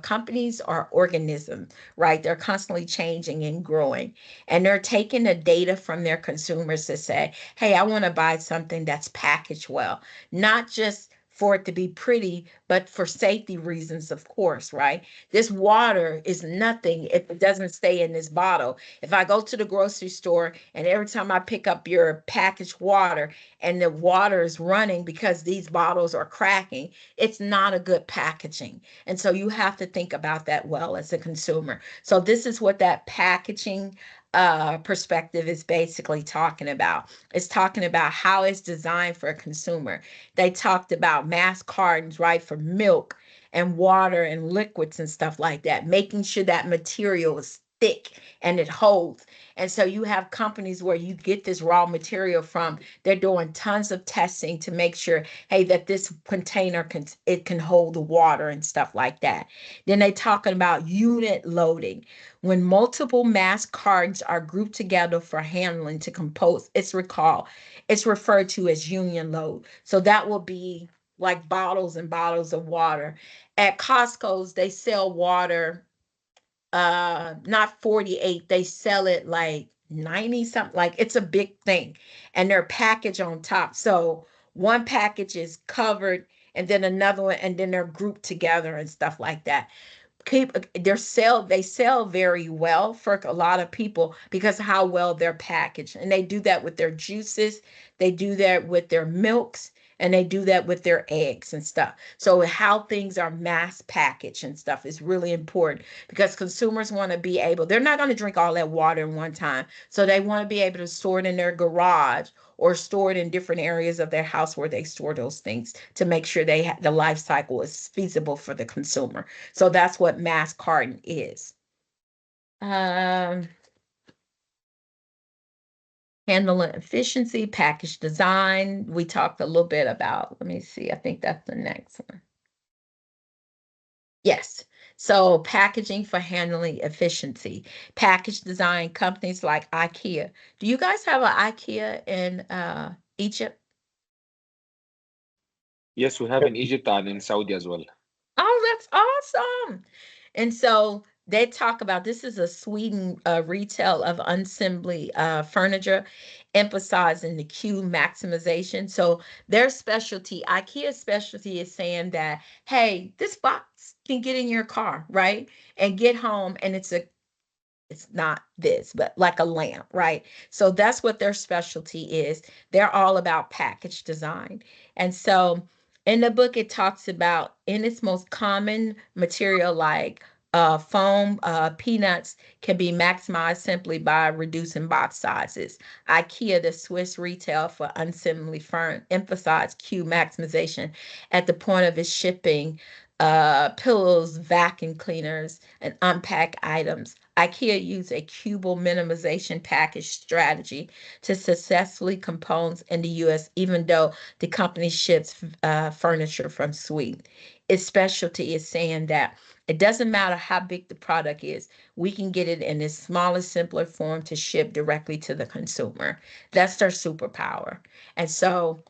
companies are organisms, right? They're constantly changing and growing, and they're taking the data from their consumers to say, hey, I want to buy something that's packaged well, not just for it to be pretty, but for safety reasons, of course, right? This water is nothing if it doesn't stay in this bottle. If I go to the grocery store and every time I pick up your packaged water and the water is running because these bottles are cracking, it's not a good packaging. And so you have to think about that well as a consumer. So this is what that packaging perspective is basically talking about. It's talking about how it's designed for a consumer. They talked about mass cartons, right, for milk and water and liquids and stuff like that, making sure that material is thick and it holds. And so you have companies where you get this raw material from, they're doing tons of testing to make sure, hey, that this container can hold the water and stuff like that. Then they talking about unit loading. When multiple mass cartons are grouped together for handling to compose, it's referred to as union load. So that will be like bottles and bottles of water. At Costco's, they sell water, not 48, they sell it like 90 something, like it's a big thing. And they're packaged on top. So one package is covered and then another one, and then they're grouped together and stuff like that. They sell very well for a lot of people because of how well they're packaged. And they do that with their juices, they do that with their milks, And they do that with their eggs and stuff. So how things are mass packaged and stuff is really important because consumers want to be able, they're not going to drink all that water in one time. So they want to be able to store it in their garage or store it in different areas of their house where they store those things to make sure the life cycle is feasible for the consumer. So that's what mass carton is. Um, Handling efficiency, package design. We talked a little bit about, let me see, I think that's the next one. Yes. So packaging for handling efficiency. Package design companies like IKEA. Do you guys have an IKEA in Egypt? Yes, we have in Egypt and in Saudi as well. Oh, that's awesome. And so they talk about this is a Sweden retail of unassembly furniture, emphasizing the Q maximization. So their specialty, IKEA's specialty is saying that, hey, this box can get in your car, right? And get home and it's not this, but like a lamp, right? So that's what their specialty is. They're all about package design. And so in the book, it talks about in its most common material, like foam, peanuts can be maximized simply by reducing box sizes. IKEA, the Swiss retail for unassembly firm, emphasized Q maximization at the point of its shipping pillows, vacuum cleaners, and unpacked items. IKEA used a cubal minimization package strategy to successfully compose in the US, even though the company ships furniture from Sweden. Its specialty is saying that it doesn't matter how big the product is, we can get it in its smallest, simpler form to ship directly to the consumer. That's their superpower. And so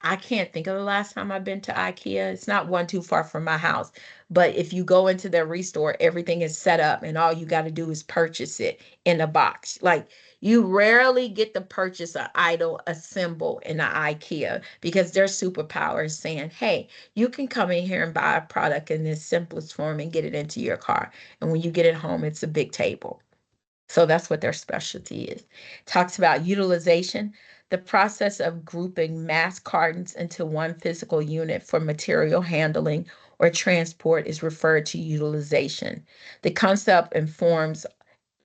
I can't think of the last time I've been to IKEA. It's not one too far from my house. But if you go into their restore, everything is set up and all you got to do is purchase it in a box. Like you rarely get to purchase an idle assemble in an IKEA because their superpower is saying, hey, you can come in here and buy a product in this simplest form and get it into your car. And when you get it home, it's a big table. So that's what their specialty is. Talks about utilization, the process of grouping mass cartons into one physical unit for material handling or transport is referred to utilization. The concept informs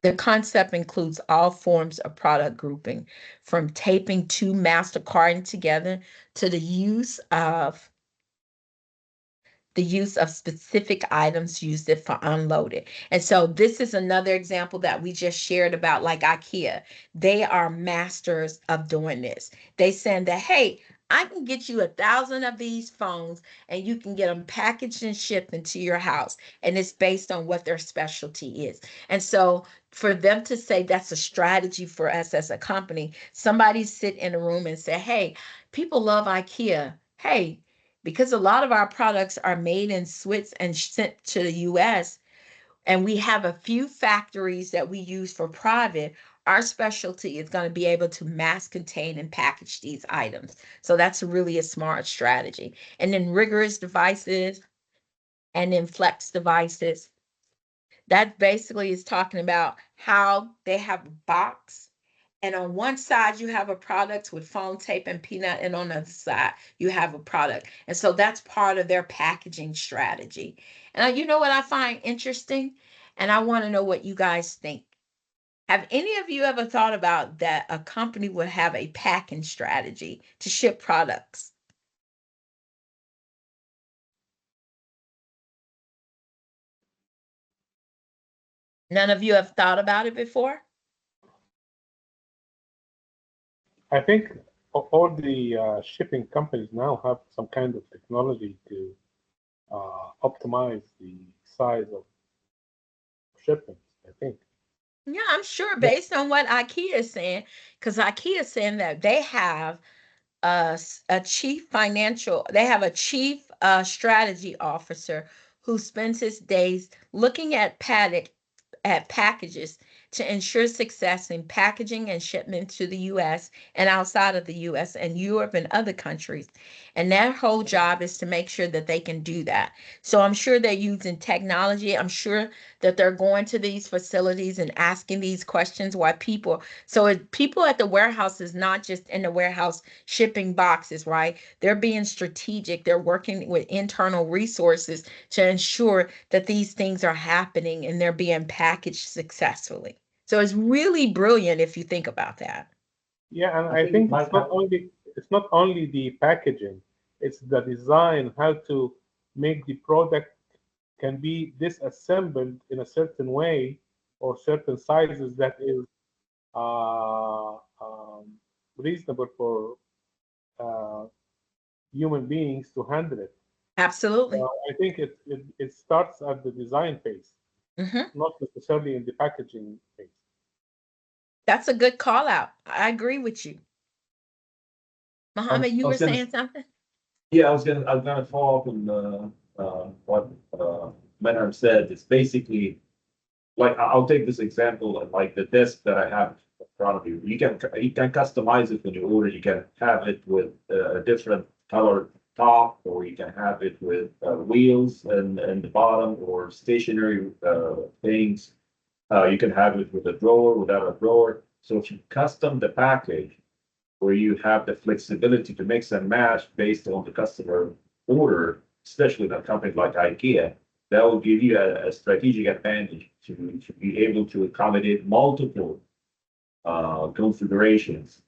the concept includes all forms of product grouping, from taping two master cartons together to the use of specific items used it for unloaded. And so this is another example that we just shared about like IKEA. They are masters of doing this. They saying that, hey, I can get you 1,000 of these phones and you can get them packaged and shipped into your house. And it's based on what their specialty is. And so for them to say that's a strategy for us as a company, somebody sit in a room and say, hey, people love IKEA. Hey, because a lot of our products are made in Swiss and sent to the US, and we have a few factories that we use for private, our specialty is going to be able to mass contain and package these items. So that's really a smart strategy. And then rigorous devices and then flex devices. That basically is talking about how they have a box and on one side, you have a product with foam tape and peanut, and on the other side, you have a product. And so that's part of their packaging strategy. And you know what I find interesting? And I want to know what you guys think. Have any of you ever thought about that a company would have a packing strategy to ship products? None of you have thought about it before? I think all the shipping companies now have some kind of technology to optimize the size of shipments. I think. Yeah, I'm sure Yeah. based on what IKEA is saying, because IKEA is saying that they have they have a chief strategy officer who spends his days looking at packages to ensure success in packaging and shipment to the US and outside of the US and Europe and other countries. And their whole job is to make sure that they can do that. So I'm sure they're using technology. I'm sure that they're going to these facilities and asking these questions why people, people at the warehouse is not just in the warehouse shipping boxes, right? They're being strategic. They're working with internal resources to ensure that these things are happening and they're being packaged successfully. So it's really brilliant if you think about that. Yeah, and I I think it think might have. it's not only the packaging, it's the design, how to make the product can be disassembled in a certain way or certain sizes that is uh, um, reasonable for uh, human beings to handle it. Absolutely. I think it starts at the design phase, Hmm. not necessarily in the packaging phase. That's a good call out. I agree with you. I Muhammad, you were was gonna, saying something? yeah, I was gonna follow up on what Menard said. It's basically like I'll take this example, like the desk that I have in front of you. You can customize it when you order. You can have it with a different color top, or you can have it with wheels and the bottom, or stationary things. You can have it with a drawer, without a drawer. So if you custom the package, where you have the flexibility to mix and match based on the customer order, especially in a company like IKEA, that will give you a strategic advantage to be able to accommodate multiple configurations.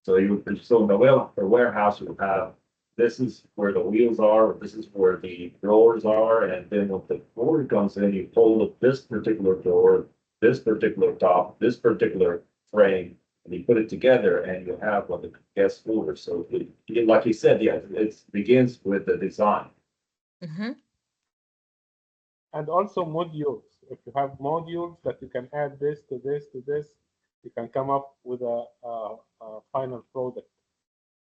So in the warehouse, you have this is where the wheels are, this is where the drawers are, and then when the order comes in, you pull up this particular drawer, this particular top, this particular frame, and you put it together, and you have what the guest orders. So like you said, yeah, it begins with the design. Hmm. And also modules. If you have modules that you can add this to this to this, you can come up with a final product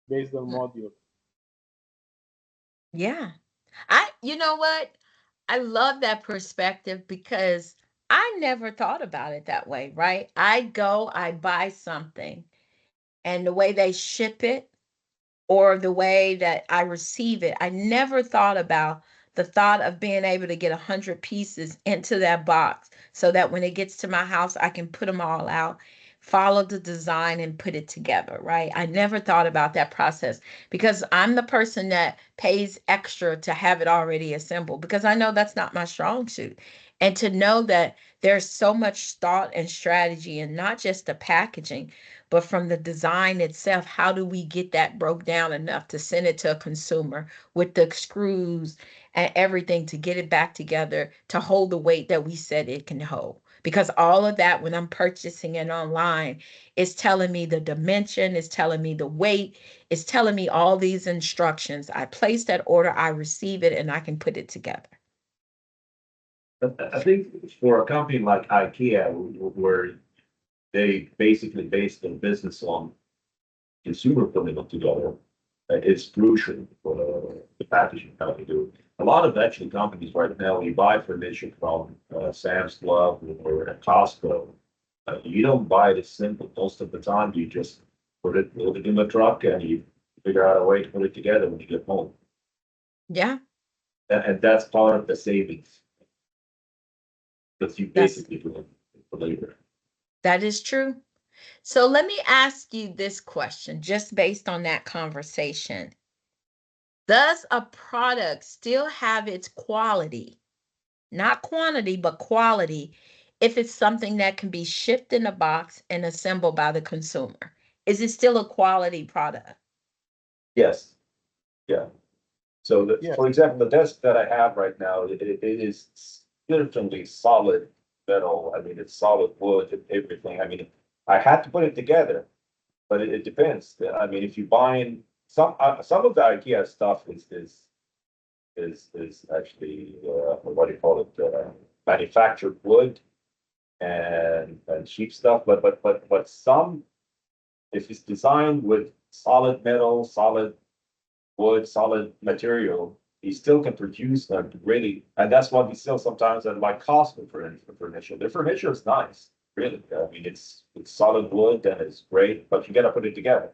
based on module. Yeah. You know what? I love that perspective because I never thought about it that way, right? I buy something, and the way they ship it or the way that I receive it. I never thought about the thought of being able to get 100 pieces into that box so that when it gets to my house, I can put them all out, follow the design, and put it together, right? I never thought about that process because I'm the person that pays extra to have it already assembled because I know that's not my strong suit. And to know that there's so much thought and strategy and not just the packaging, but from the design itself, how do we get that broke down enough to send it to a consumer with the screws and everything to get it back together to hold the weight that we said it can hold? Because all of that, when I'm purchasing it online, is telling me the dimension, is telling me the weight, is telling me all these instructions. I place that order, I receive it, and I can put it together. I think for a company like IKEA, where they basically base their business on consumer putting it together, it's crucial for the packaging company do. A lot of actually companies right now, you buy furniture from Sam's Club or Costco. You don't buy it simple most of the time. You just load it in the truck, and you figure out a way to put it together when you get home. Yeah, And that's part of the savings that you that's basically do for labor. that is true. So let me ask you this question, just based on that conversation. Does a product still have its quality, not quantity, but quality, if it's something that can be shipped in a box and assembled by the consumer? Is it still a quality product? Yes, yeah. So Yeah, for example, the desk that I have right now, it is certainly solid metal. I mean, it's solid wood and everything. I mean, I had to put it together, but it depends. I mean, if you buying some of the IKEA stuff is actually what do you call it? Manufactured wood and cheap stuff. But some, if it's designed with solid metal, solid wood, solid material, he still can produce them really, and that's what we sell sometimes at like Costco for furniture. The furniture is nice. really. I mean, it's solid wood and it's great, but you gotta put it together.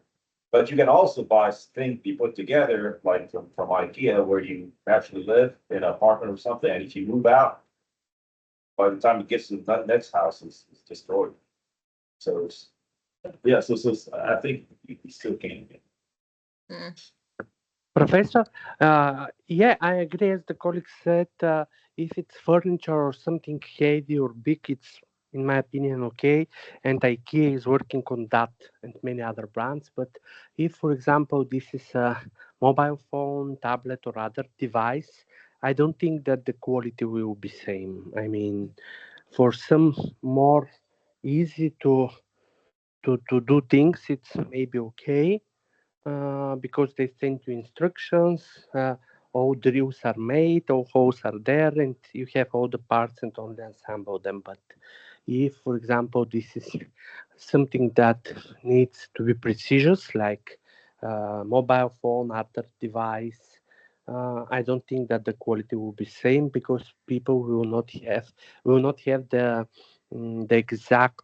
But you can also buy things you put together, like from IKEA, where you actually live in an apartment or something, and if you move out, by the time it gets to the next house, it's destroyed. So it's, yeah, so I think you still can. Mm. Professor, yeah, I agree. As the colleague said, if it's furniture or something heavy or big, it's, in my opinion, okay. And IKEA is working on that and many other brands. But if, for example, this is a mobile phone, tablet, or other device, I don't think that the quality will be same. I mean, for some more easy to do things, it's maybe okay, because they send you instructions. All drills are made, all holes are there, and you have all the parts and only assemble them. But if, for example, this is something that needs to be precious, like mobile phone, other device, I don't think that the quality will be same, because people will not have the exact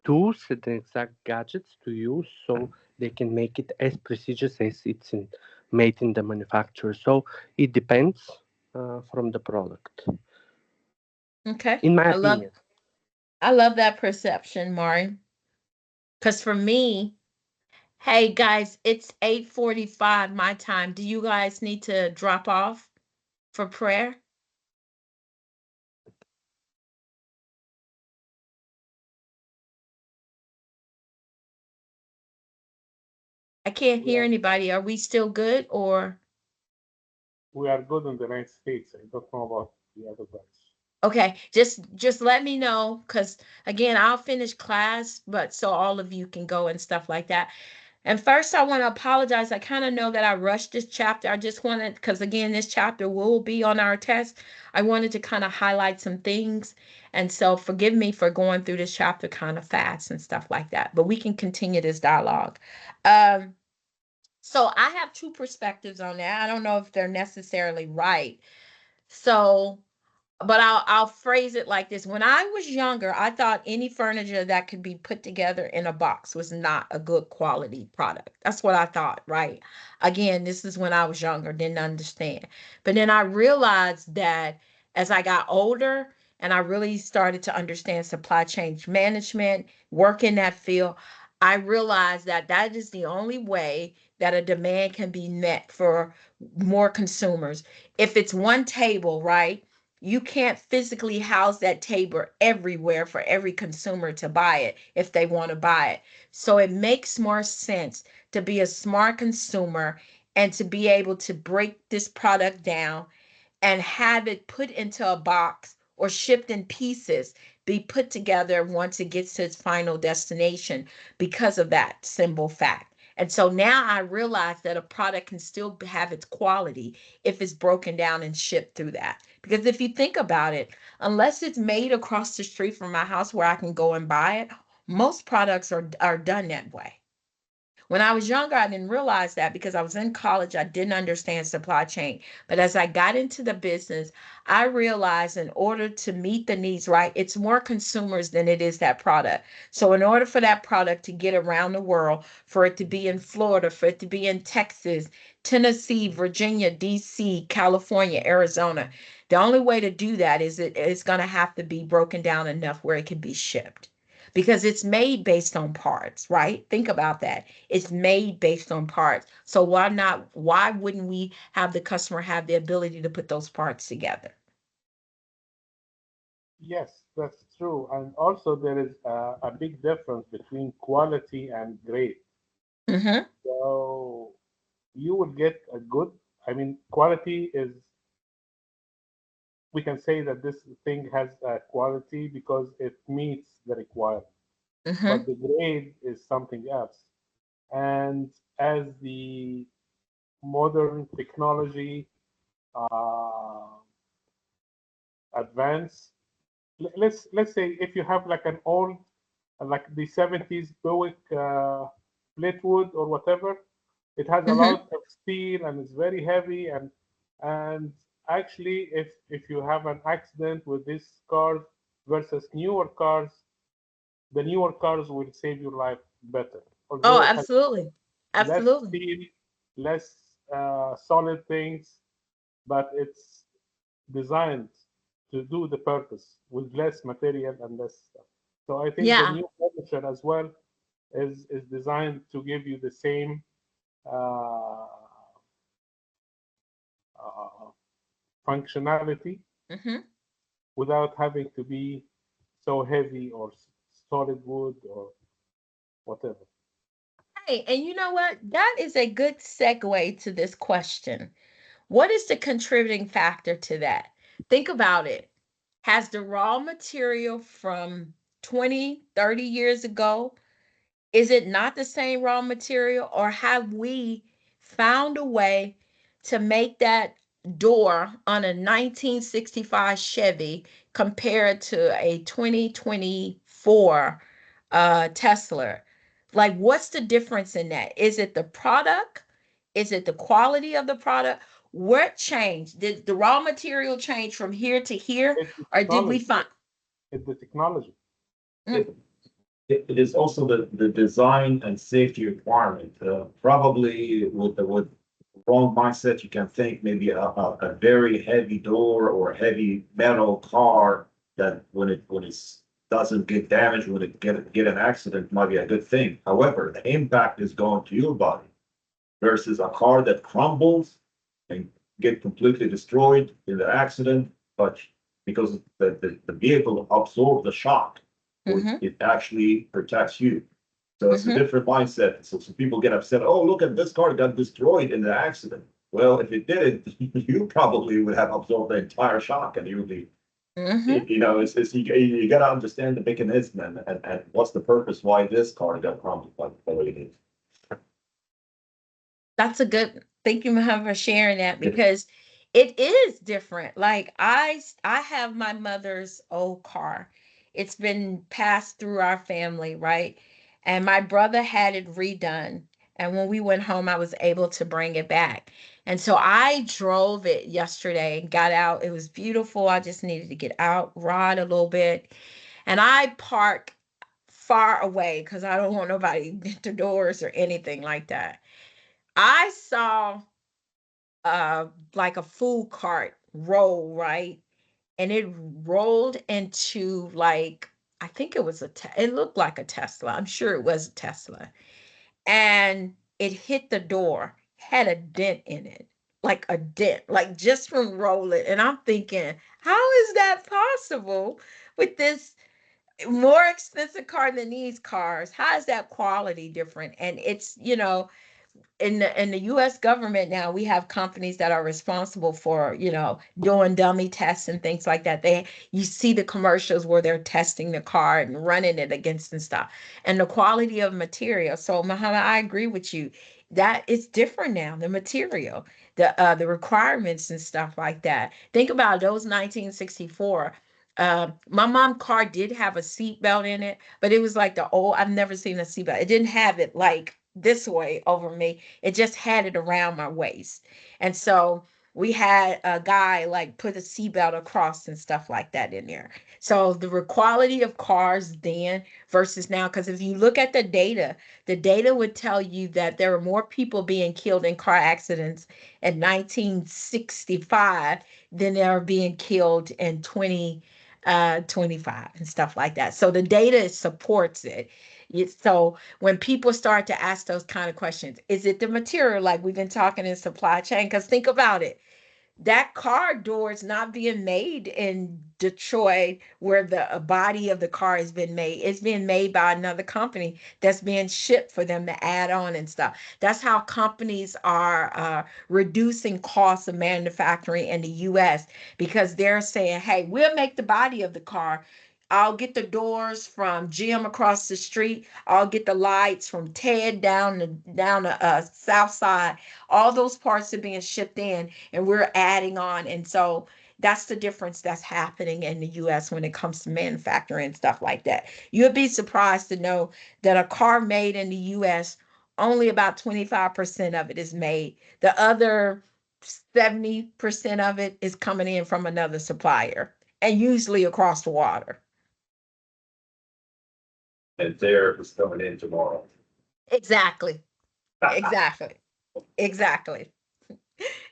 tools and the exact gadgets to use, so they can make it as prestigious as made in the manufacturer. So it depends from the product, Okay. in my I love opinion. I love that perception, Mari. Because for me, hey guys, it's 8:45 my time. Do you guys need to drop off for prayer? I can't We hear are anybody. Are we still good or we are good in the United States. I don't know about the other guys. okay, just let me know because again, I'll finish class, but so all of you can go and stuff like that. And first, I want to apologize. I kind of know that I rushed this chapter. I just wanted, because again, this chapter will be on our test. I wanted to kind of highlight some things. And so forgive me for going through this chapter kind of fast and stuff like that. But we can continue this dialogue. Um, so I have two perspectives on that. I don't know if they're necessarily right. So but I'll phrase it like this. When I was younger, I thought any furniture that could be put together in a box was not a good quality product. That's what I thought, right? Again, this is when I was younger, didn't understand. But then I realized that as I got older and I really started to understand supply chain management, work in that field, I realized that that is the only way that a demand can be met for more consumers. If it's one table, right? You can't physically house that table everywhere for every consumer to buy it if they want to buy it. So it makes more sense to be a smart consumer and to be able to break this product down and have it put into a box or shipped in pieces, be put together once it gets to its final destination because of that simple fact. And so now I realize that a product can still have its quality if it's broken down and shipped through that. Because if you think about it, unless it's made across the street from my house where I can go and buy it, most products are done that way. When I was younger, I didn't realize that because I was in college, I didn't understand supply chain. But as I got into the business, I realized in order to meet the needs, right, it's more consumers than it is that product. So in order for that product to get around the world, for it to be in Florida, for it to be in Texas, Tennessee, Virginia, DC, California, Arizona, the only way to do that is it's going to have to be broken down enough where it can be shipped because it's made based on parts, right? Think about that. It's made based on parts. So why wouldn't we have the customer have the ability to put those parts together? Yes, that's true. And also there is a big difference between quality and grade. Mm-hmm. So you will get a good, I mean, quality is, we can say that this thing has a quality because it meets the requirement. Mm-hmm. But the grade is something else. And as the modern technology uh, advance, let's say if you have like an old, like the 70s Buick Fleetwood or whatever, it has a Mm-hmm. lot of steel and it's very heavy, and actually if you have an accident with these cars versus newer cars, the newer cars will save your life better. Oh, Although it has absolutely. less Absolutely. steel, less solid things, but it's designed to do the purpose with less material and less stuff. So I think the Yeah. new furniture as well is designed to give you the same uh, uh, functionality Hmm. without having to be so heavy or solid wood or whatever. Hey, and you know what? That is a good segue to this question. What is the contributing factor to that? Think about it. Has the raw material from 20, 30 years ago, is it not the same raw material, or have we found a way to make that door on a 1965 Chevy compared to a 2024 Tesla? Like, what's the difference in that? Is it the product? Is it the quality of the product? What changed? Did the raw material change from here to here, It's the or did we technology. find? It's the technology. Mm, It, it is also the design and safety requirement. Probably with the wrong mindset, you can think maybe a very heavy door or a heavy metal car that when it doesn't get damaged, when it get an accident, might be a good thing. However, the impact is going to your body versus a car that crumbles and get completely destroyed in the accident, but because the vehicle absorbed the shock, so mhm, it actually protects you. So it's a mhm, different mindset. So some people get upset. Oh, look at this car got destroyed in the accident. Well, if it didn't, you probably would have absorbed the entire shock, and you would be, mhm. it's you got to understand the mechanism and what's the purpose why this car got crumbled like the way it is. That's a good, thank you, Muhammad, for sharing that, Yeah. because it is different. Like I have my mother's old car. It's been passed through our family, right? And my brother had it redone. And when we went home, I was able to bring it back. And so I drove it yesterday and got out. It was beautiful. I just needed to get out, ride a little bit. And I park far away because I don't want nobody at the doors or anything like that. I saw uh like a food cart roll, right? And it rolled into, like, I think it was it looked like a Tesla. I'm sure it was a Tesla. And it hit the door, had a dent in it. Like a dent, like just from rolling. And I'm thinking, how is that possible with this more expensive car than these cars? How is that quality different? And it's, in the US government now, we have companies that are responsible for, doing dummy tests and things like that. You see the commercials where they're testing the car and running it against and stuff. And the quality of material. So Muhammad, I agree with you that it's different now, the material, the requirements and stuff like that. Think about those 1964. My mom car did have a seatbelt in it, but it was like I've never seen a seatbelt. It didn't have it like this way over me. It just had it around my waist. And so we had a guy like put a seatbelt across and stuff like that in there. So the quality of cars then versus now, because if you look at the data would tell you that there were more people being killed in car accidents in 1965 than there are being killed in 2025 and stuff like that. So the data supports it. So when people start to ask those kind of questions, is it the material, like we've been talking in supply chain? Because think about it, that car door is not being made in Detroit where the body of the car has been made. It's being made by another company that's being shipped for them to add on and stuff. That's how companies are reducing costs of manufacturing in the US, because they're saying, hey, we'll make the body of the car. I'll get the doors from Jim across the street. I'll get the lights from Ted down the south side. All those parts are being shipped in, and we're adding on. And so that's the difference that's happening in the US when it comes to manufacturing and stuff like that. You'd be surprised to know that a car made in the US, only about 25% of it is made. The other 70% of it is coming in from another supplier, and usually across the water. and there is coming in tomorrow. Exactly. Exactly. Exactly.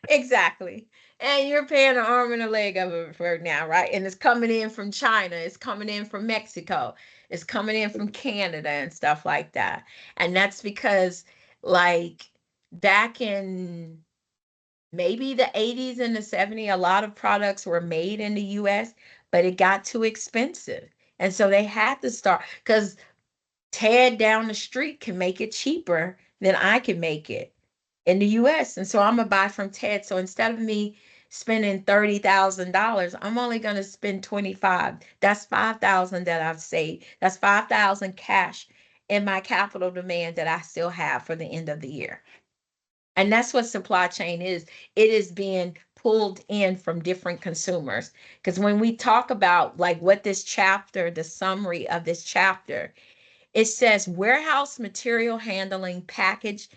Exactly. And you're paying an arm and a leg of it for now, right? And it's coming in from China, it's coming in from Mexico, it's coming in from Canada and stuff like that. And that's because, like, back in maybe the 80s and the 70s, a lot of products were made in the US, but it got too expensive. And so they had to start, because Ted down the street can make it cheaper than I can make it in the US. And so I'm gonna buy from Ted. So instead of me spending $30,000, I'm only gonna spend 25. That's 5,000 that I've saved. That's 5,000 cash in my capital demand that I still have for the end of the year. And that's what supply chain is. It is being pulled in from different consumers. Because when we talk about like what this chapter, the summary of this chapter, it says warehouse material handling package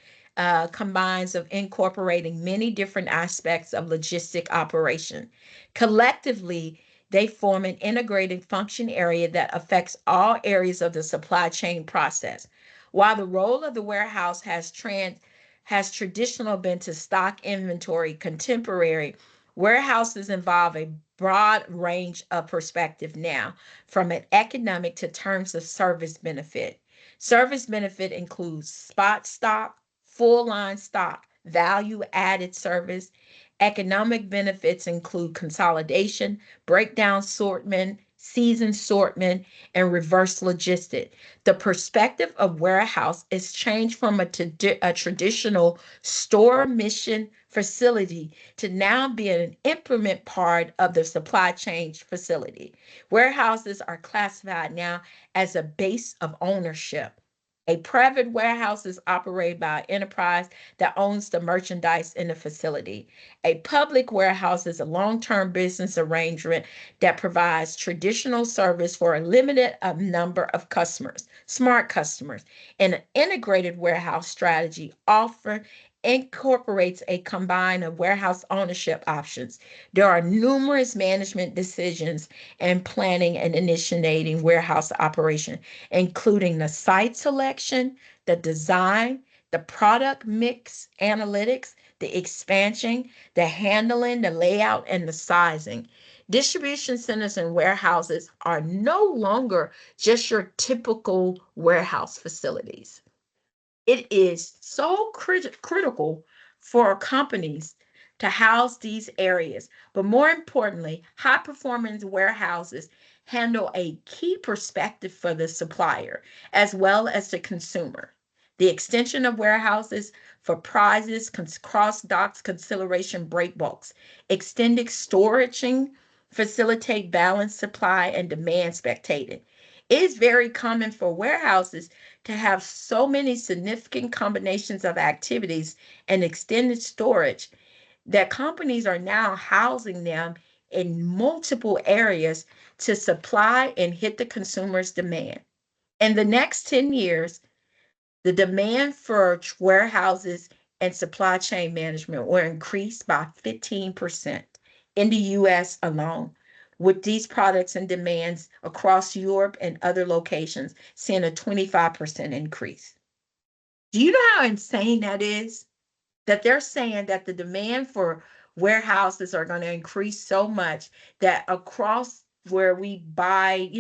combines of incorporating many different aspects of logistic operation. Collectively, they form an integrated function area that affects all areas of the supply chain process. While the role of the warehouse has traditionally been to stock inventory, contemporary warehouses involve a broad range of perspective now, from an economic to terms of service benefit. Service benefit includes spot stock, full line stock, value added service. Economic benefits include consolidation, breakdown assortment, season assortment, and reverse logistics. The perspective of warehouse is changed from a traditional store mission facility to now be an implement part of the supply chain facility. Warehouses are classified now as a base of ownership. A private warehouse is operated by an enterprise that owns the merchandise in the facility. A public warehouse is a long-term business arrangement that provides traditional service for a limited number of customers, smart customers. And an integrated warehouse strategy offer incorporates a combine of warehouse ownership options. There are numerous management decisions and planning and initiating warehouse operation, including the site selection, the design, the product mix analytics, the expansion, the handling, the layout, and the sizing. Distribution centers and warehouses are no longer just your typical warehouse facilities. It is so critical for companies to house these areas. But more importantly, high performance warehouses handle a key perspective for the supplier as well as the consumer. The extension of warehouses for prizes, cross docks, consideration break bulks, extended storaging, facilitate balanced supply and demand spectated. It is very common for warehouses to have so many significant combinations of activities and extended storage that companies are now housing them in multiple areas to supply and hit the consumer's demand. In the next 10 years, the demand for warehouses and supply chain management will increase by 15% in the US alone, with these products and demands across Europe and other locations seeing a 25% increase. Do you know how insane that is? That they're saying that the demand for warehouses are going to increase so much that across where we buy,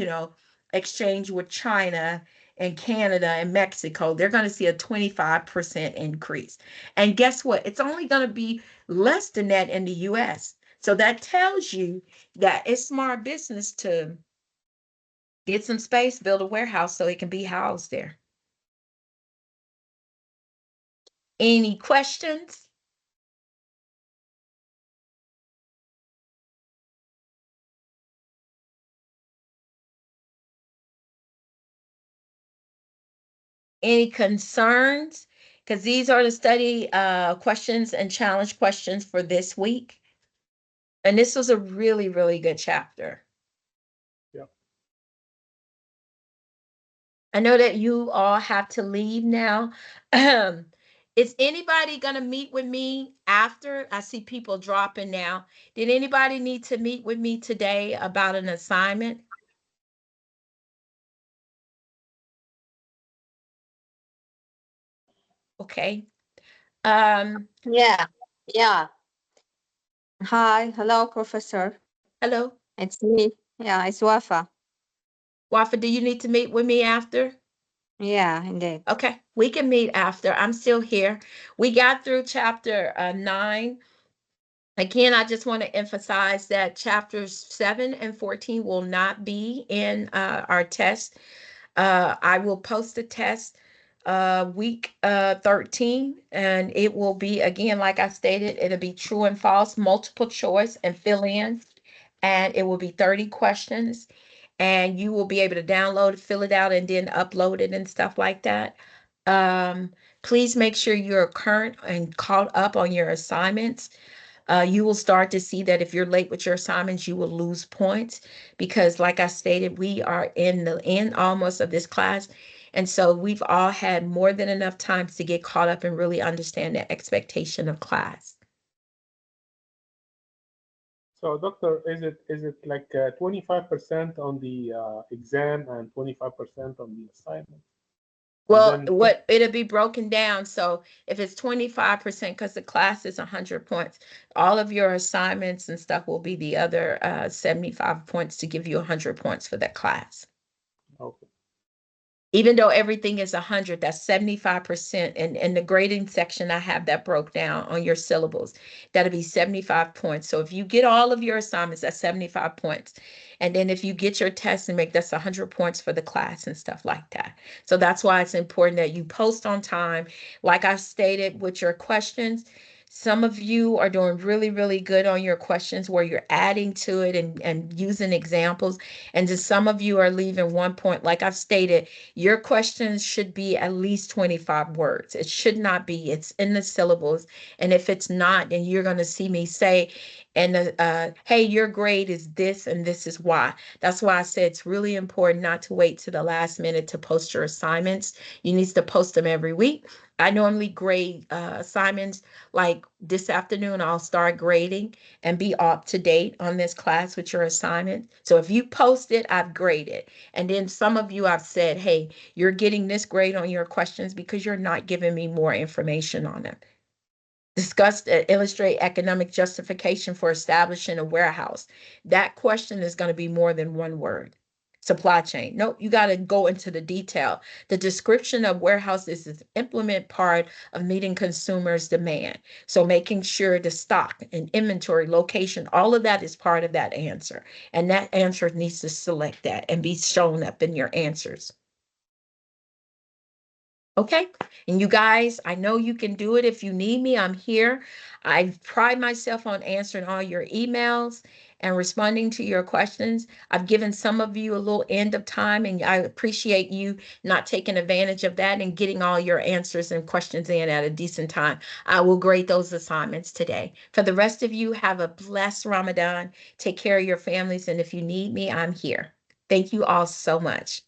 exchange with China and Canada and Mexico, they're going to see a 25% increase. And guess what? It's only going to be less than that in the US. So that tells you that it's smart business to get some space, build a warehouse so it can be housed there. Any questions? Any concerns? Because these are the study questions and challenge questions for this week. And this was a really, really good chapter. Yeah. I know that you all have to leave now. Is anybody going to meet with me after? I see people dropping now. Did anybody need to meet with me today about an assignment? Okay. Yeah, yeah. Hi, hello, Professor. Hello. It's me. Yeah, it's Wafa. Wafa, do you need to meet with me after? Yeah, indeed. Okay, we can meet after. I'm still here. We got through chapter 9. Again, I just want to emphasize that chapters 7 and 14 will not be in our test. I will post a test week 13, and it will be, again, like I stated, it'll be true and false, multiple choice, and fill in. And it will be 30 questions, and you will be able to download it, fill it out, and then upload it and stuff like that. Please make sure you're current and caught up on your assignments. You will start to see that if you're late with your assignments, you will lose points because, like I stated, we are in the end almost of this class. And so we've all had more than enough times to get caught up and really understand the expectation of class. So, doctor, is it like 25% on the exam and 25% on the assignment? Well, then what it'll be broken down. So if it's 25%, because the class is 100 points, all of your assignments and stuff will be the other 75 points to give you 100 points for that class. Okay. Even though everything is 100, that's 75%. And in the grading section, I have that broke down on your syllables. That'll be 75 points. So if you get all of your assignments, that's 75 points. And then if you get your test and make, that's 100 points for the class and stuff like that. So that's why it's important that you post on time. Like I stated with your questions, some of you are doing really, really good on your questions where you're adding to it and using examples. And then some of you are leaving 1 point. Like I've stated, your questions should be at least 25 words. It should not be. It's in the syllables. And if it's not, then you're going to see me say, and hey, your grade is this and this is why. That's why I said it's really important not to wait to the last minute to post your assignments. You need to post them every week. I normally grade assignments like this afternoon. I'll start grading and be up to date on this class with your assignment. So if you post it, I've graded. And then some of you I've said, hey, you're getting this grade on your questions because you're not giving me more information on them. Discuss illustrate economic justification for establishing a warehouse. That question is going to be more than one word. Supply chain. Nope, you got to go into the detail. The description of warehouse is an implement part of meeting consumers' demand. So making sure the stock and inventory location, all of that is part of that answer. And that answer needs to select that and be shown up in your answers. Okay. And you guys, I know you can do it. If you need me, I'm here. I pride myself on answering all your emails and responding to your questions. I've given some of you a little end of time, and I appreciate you not taking advantage of that and getting all your answers and questions in at a decent time. I will grade those assignments today. For the rest of you, have a blessed Ramadan. Take care of your families. And if you need me, I'm here. Thank you all so much.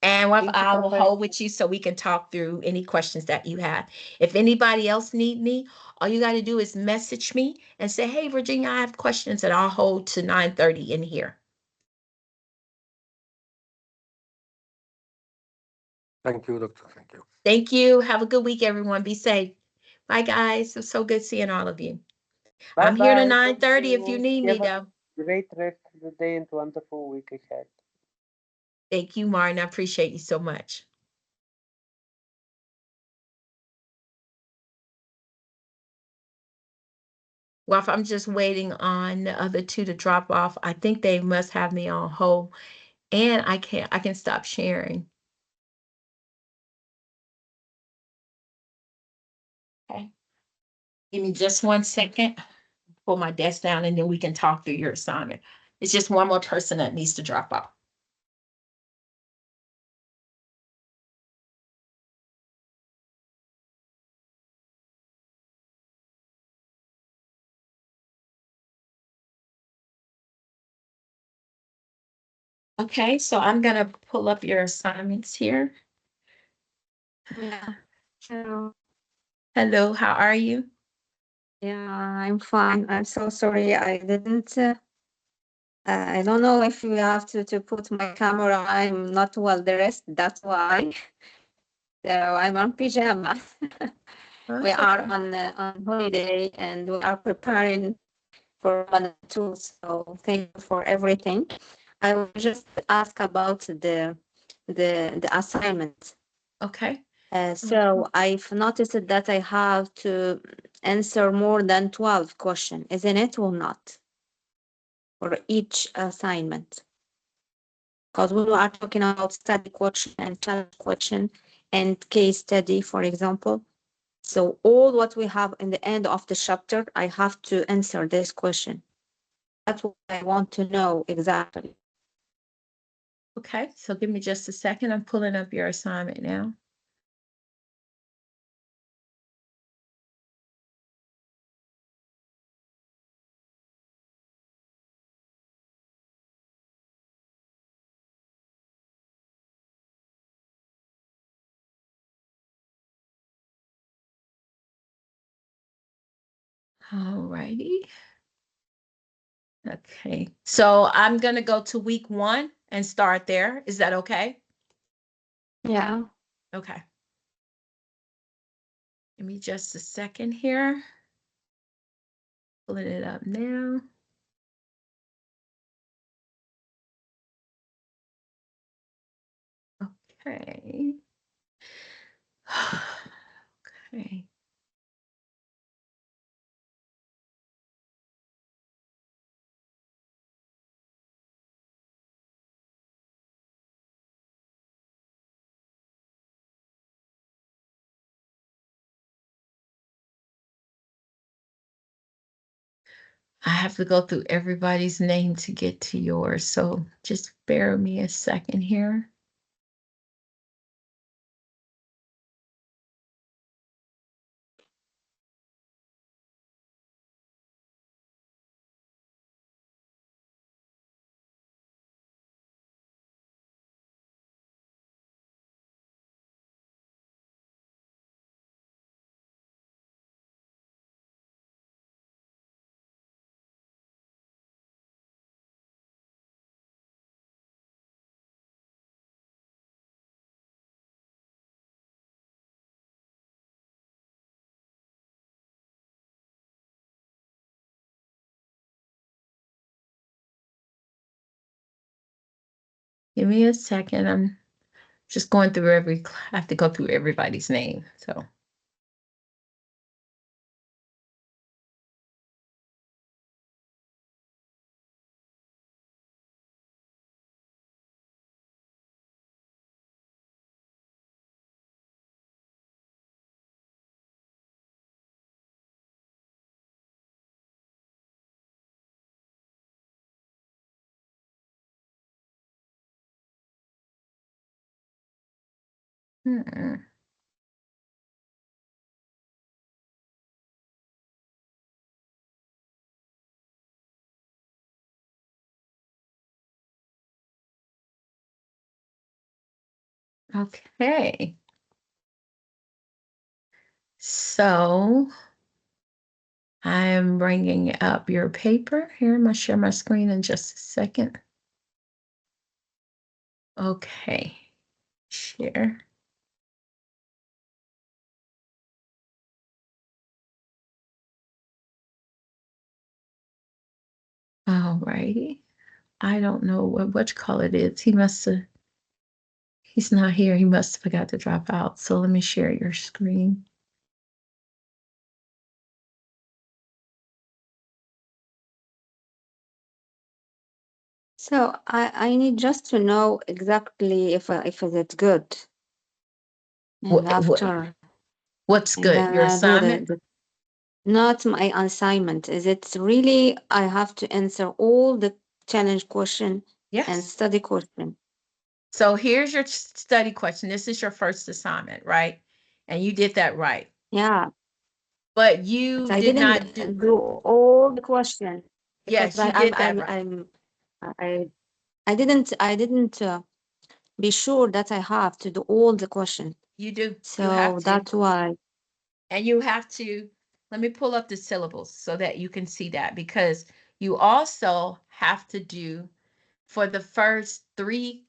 And Thank you, I will Professor. hold with you so we can talk through any questions that you have. If anybody else need me, all you got to do is message me and say, hey, Virginia, I have questions, and I'll hold to 9:30 in here. Thank you, doctor. Thank you. Thank you. Have a good week, everyone. Be safe. Bye, guys. It's so good seeing all of you. I'm here to Bye-bye. Thank 9:30 if you you. need me, Have a though. great rest of the day and wonderful week ahead. Thank you, Martin. I appreciate you so much. Well, if I'm just waiting on the other two to drop off, I think they must have me on hold, and I can stop sharing. Okay. Give me just 1 second. Pull my desk down, and then we can talk through your assignment. It's just one more person that needs to drop off. Okay, so I'm gonna pull up your assignments here. Yeah. Hello. Hello, how are you? Yeah, I'm fine. I'm so sorry. I didn't. I don't know if you have to put my camera. I'm not well dressed. That's why. So I'm on pajama. We That's are okay. on holiday and we are preparing for Ramadan too. So thank you for everything. I will just ask about the assignment. Okay. So I've noticed that I have to answer more than 12 questions, isn't it, or not? For each assignment. Because we are talking about study question and challenge question and case study, for example. So all what we have in the end of the chapter, I have to answer this question. That's what I want to know exactly. Okay. So give me just a second. I'm pulling up your assignment now. All righty. Okay. So I'm going to go to week 1 and start there. Is that okay? Yeah. Okay. Give me just a second here. Pulling it up now. Okay. Okay. I have to go through everybody's name to get to yours. So just bear me a second here. Give me a second. I'm just going through I have to go through everybody's name. So. Hmm. Okay. So I am bringing up your paper here. I'm going to share my screen in just a second. Okay. Share. All righty. I don't know which color it is. He's not here. He must have forgot to drop out. So let me share your screen. So I need just to know exactly if it's good. And after What's I'm good? Your gonna do assignment? not my assignment. Is it really I have to answer all the challenge question and Yes. study question? So here's your study question. This is your first assignment, right? And you did that right. Yeah. But you I did not didn't do all the questions because Yes, you did that right. I didn't be sure that I have to do all the questions. You do. You have So to. that's why. And you have to, let me pull up the syllables so that you can see that, because you also have to do for the first 3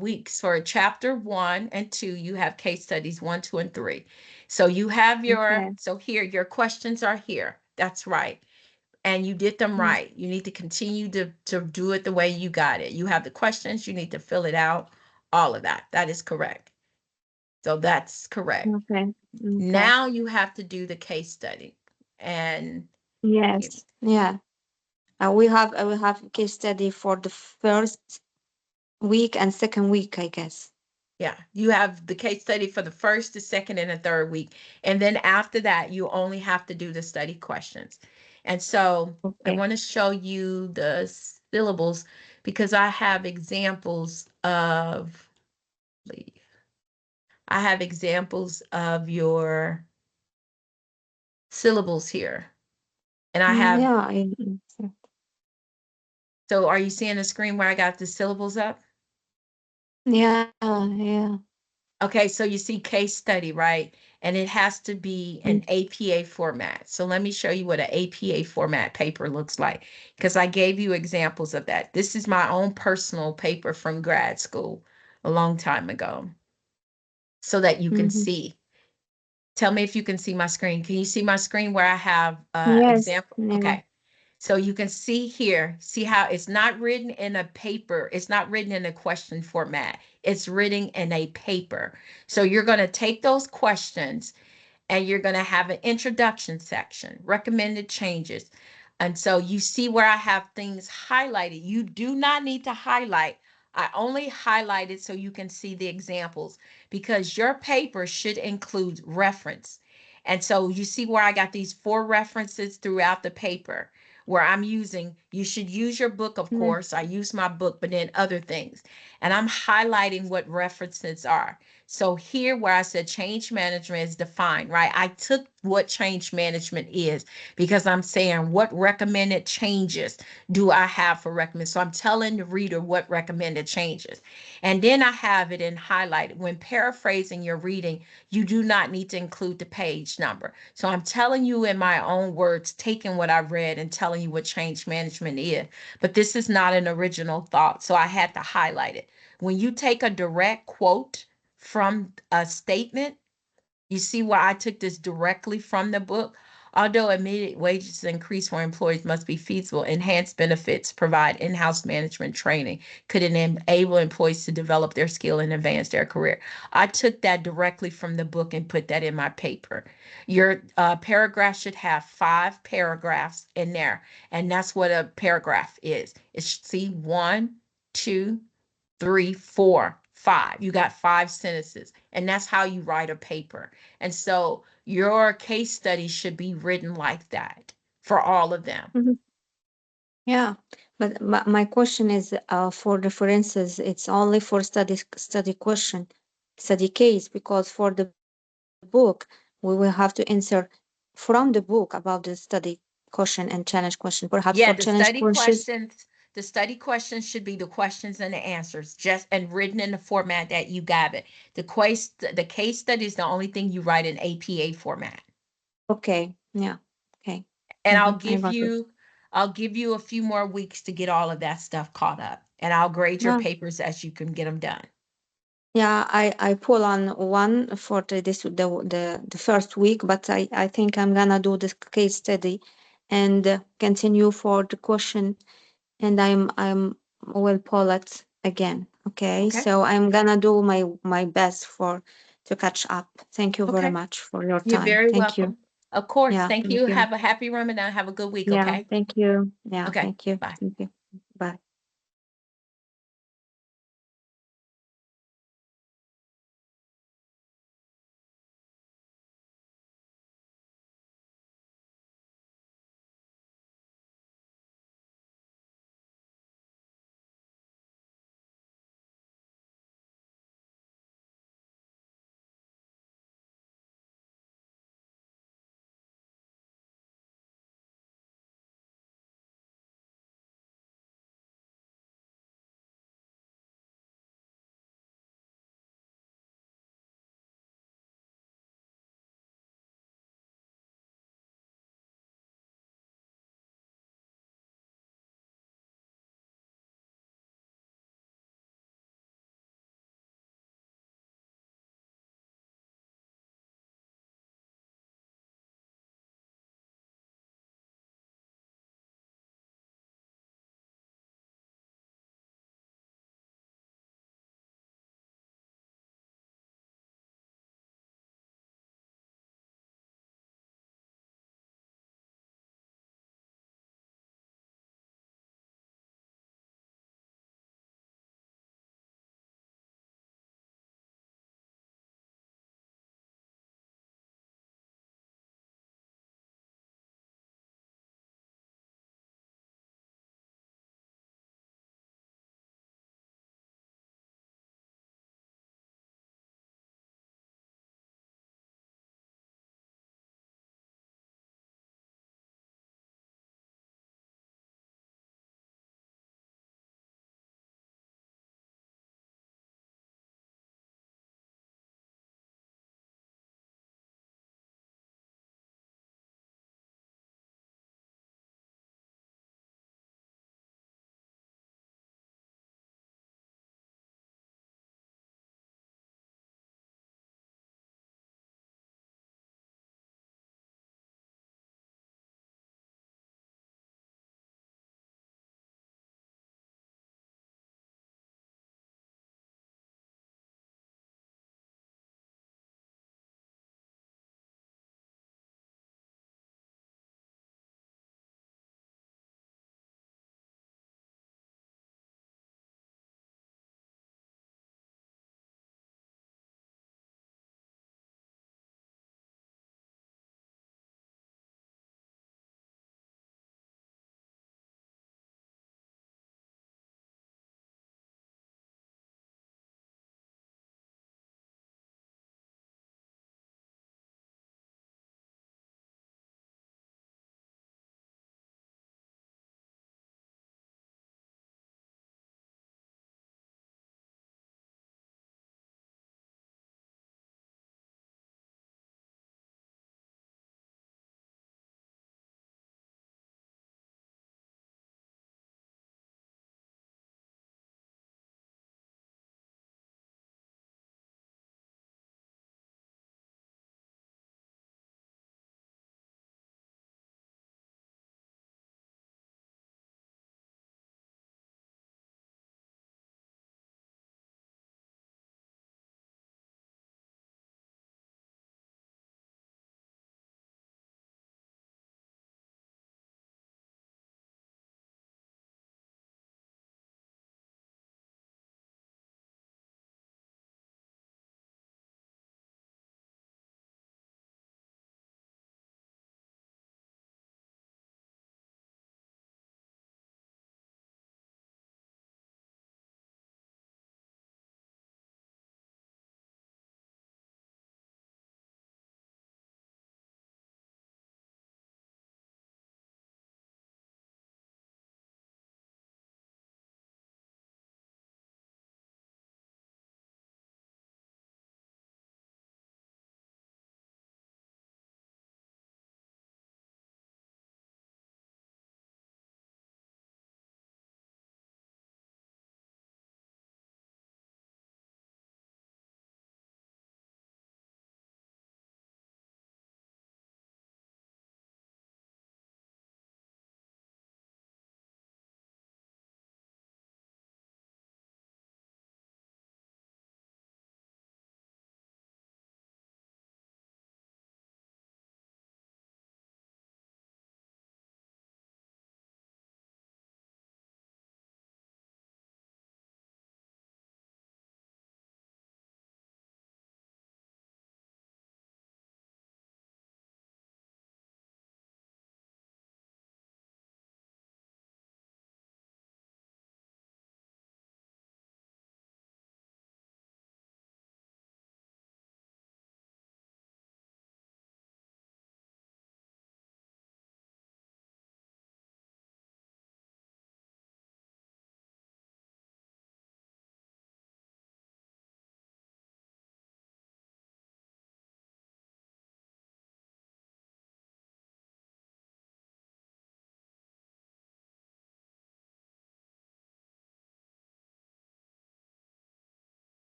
weeks for chapter 1 and 2. You have case studies 1, 2, and 3. So you have Okay. so here, your questions are here. That's right. And you did them Mm. right. You need to continue to do it the way you got it. You have the questions, you need to fill it out, all of that. That is correct. So that's correct. Okay. Okay. Now you have to do the case study. And Yes. Yeah. We have case study for the first week and second week, I guess. yeah, you have the case study for the first, the second, and the third week. And then after that, you only have to do the study questions. And so I Okay. want to show you the syllables because I have examples of, I have examples of your syllables here. And I have, Yeah. so are you seeing the screen where I got the syllables up? Yeah. Yeah. Okay, so you see case study, right? And it has to be an APA format. So let me show you what an APA format paper looks like because I gave you examples of that. This is my own personal paper from grad school a long time ago so that you can Mm-hmm. see. Tell me if you can see my screen. Can you see my screen where I have Yes. example? Yeah. Okay. So you can see here, see how it's not written in a paper. It's not written in a question format. It's written in a paper. So you're going to take those questions and you're going to have an introduction section, recommended changes. And so you see where I have things highlighted. You do not need to highlight. I only highlighted so you can see the examples because your paper should include reference. And so you see where I got these 4 references throughout the paper where I'm using, you should use your book, of Yeah. course. I use my book, but then other things. And I'm highlighting what references are. So here where I said change management is defined, right? I took what change management is because I'm saying what recommended changes do I have for recommend. So I'm telling the reader what recommended changes. And then I have it in highlighted. When paraphrasing your reading, you do not need to include the page number. So I'm telling you in my own words, taking what I read and telling you what change management is. But this is not an original thought. So I had to highlight it. When you take a direct quote from a statement, you see why I took this directly from the book. Although immediate wages increase for employees must be feasible, enhanced benefits provide in-house management training could enable employees to develop their skill and advance their career. I took that directly from the book and put that in my paper. Your paragraph should have 5 paragraphs in there, and that's what a paragraph is. It's see 1, 2, 3, 4, 5. You got 5 sentences, and that's how you write a paper. And so your case study should be written like that for all of them. Mhm. Yeah. But my question is for references, it's only for study question, study case, because for the book, we will have to answer from the book about the study question and challenge question. Perhaps for Yeah, challenge questions. the study questions should be the questions and the answers, just and written in the format that you got it. The case study is the only thing you write in APA format. Okay. Yeah. Okay. And I got it. I'll give you a few more weeks to get all of that stuff caught up. And I'll grade your Yeah. papers as you can get them done. Yeah, I pull on one for the first week, but I think I'm gonna do this case study and continue for the question, and I'm will pull it again. Okay, Okay. so I'm gonna do my best for to catch up. Thank you very Okay. much for your You're time. very Thank you. welcome. Of course. Yeah, Thank thank you. you. Have a happy Ramadan. Have a good week. Yeah, Okay. thank you. Yeah, Okay. thank you. Bye. Thank you. Bye.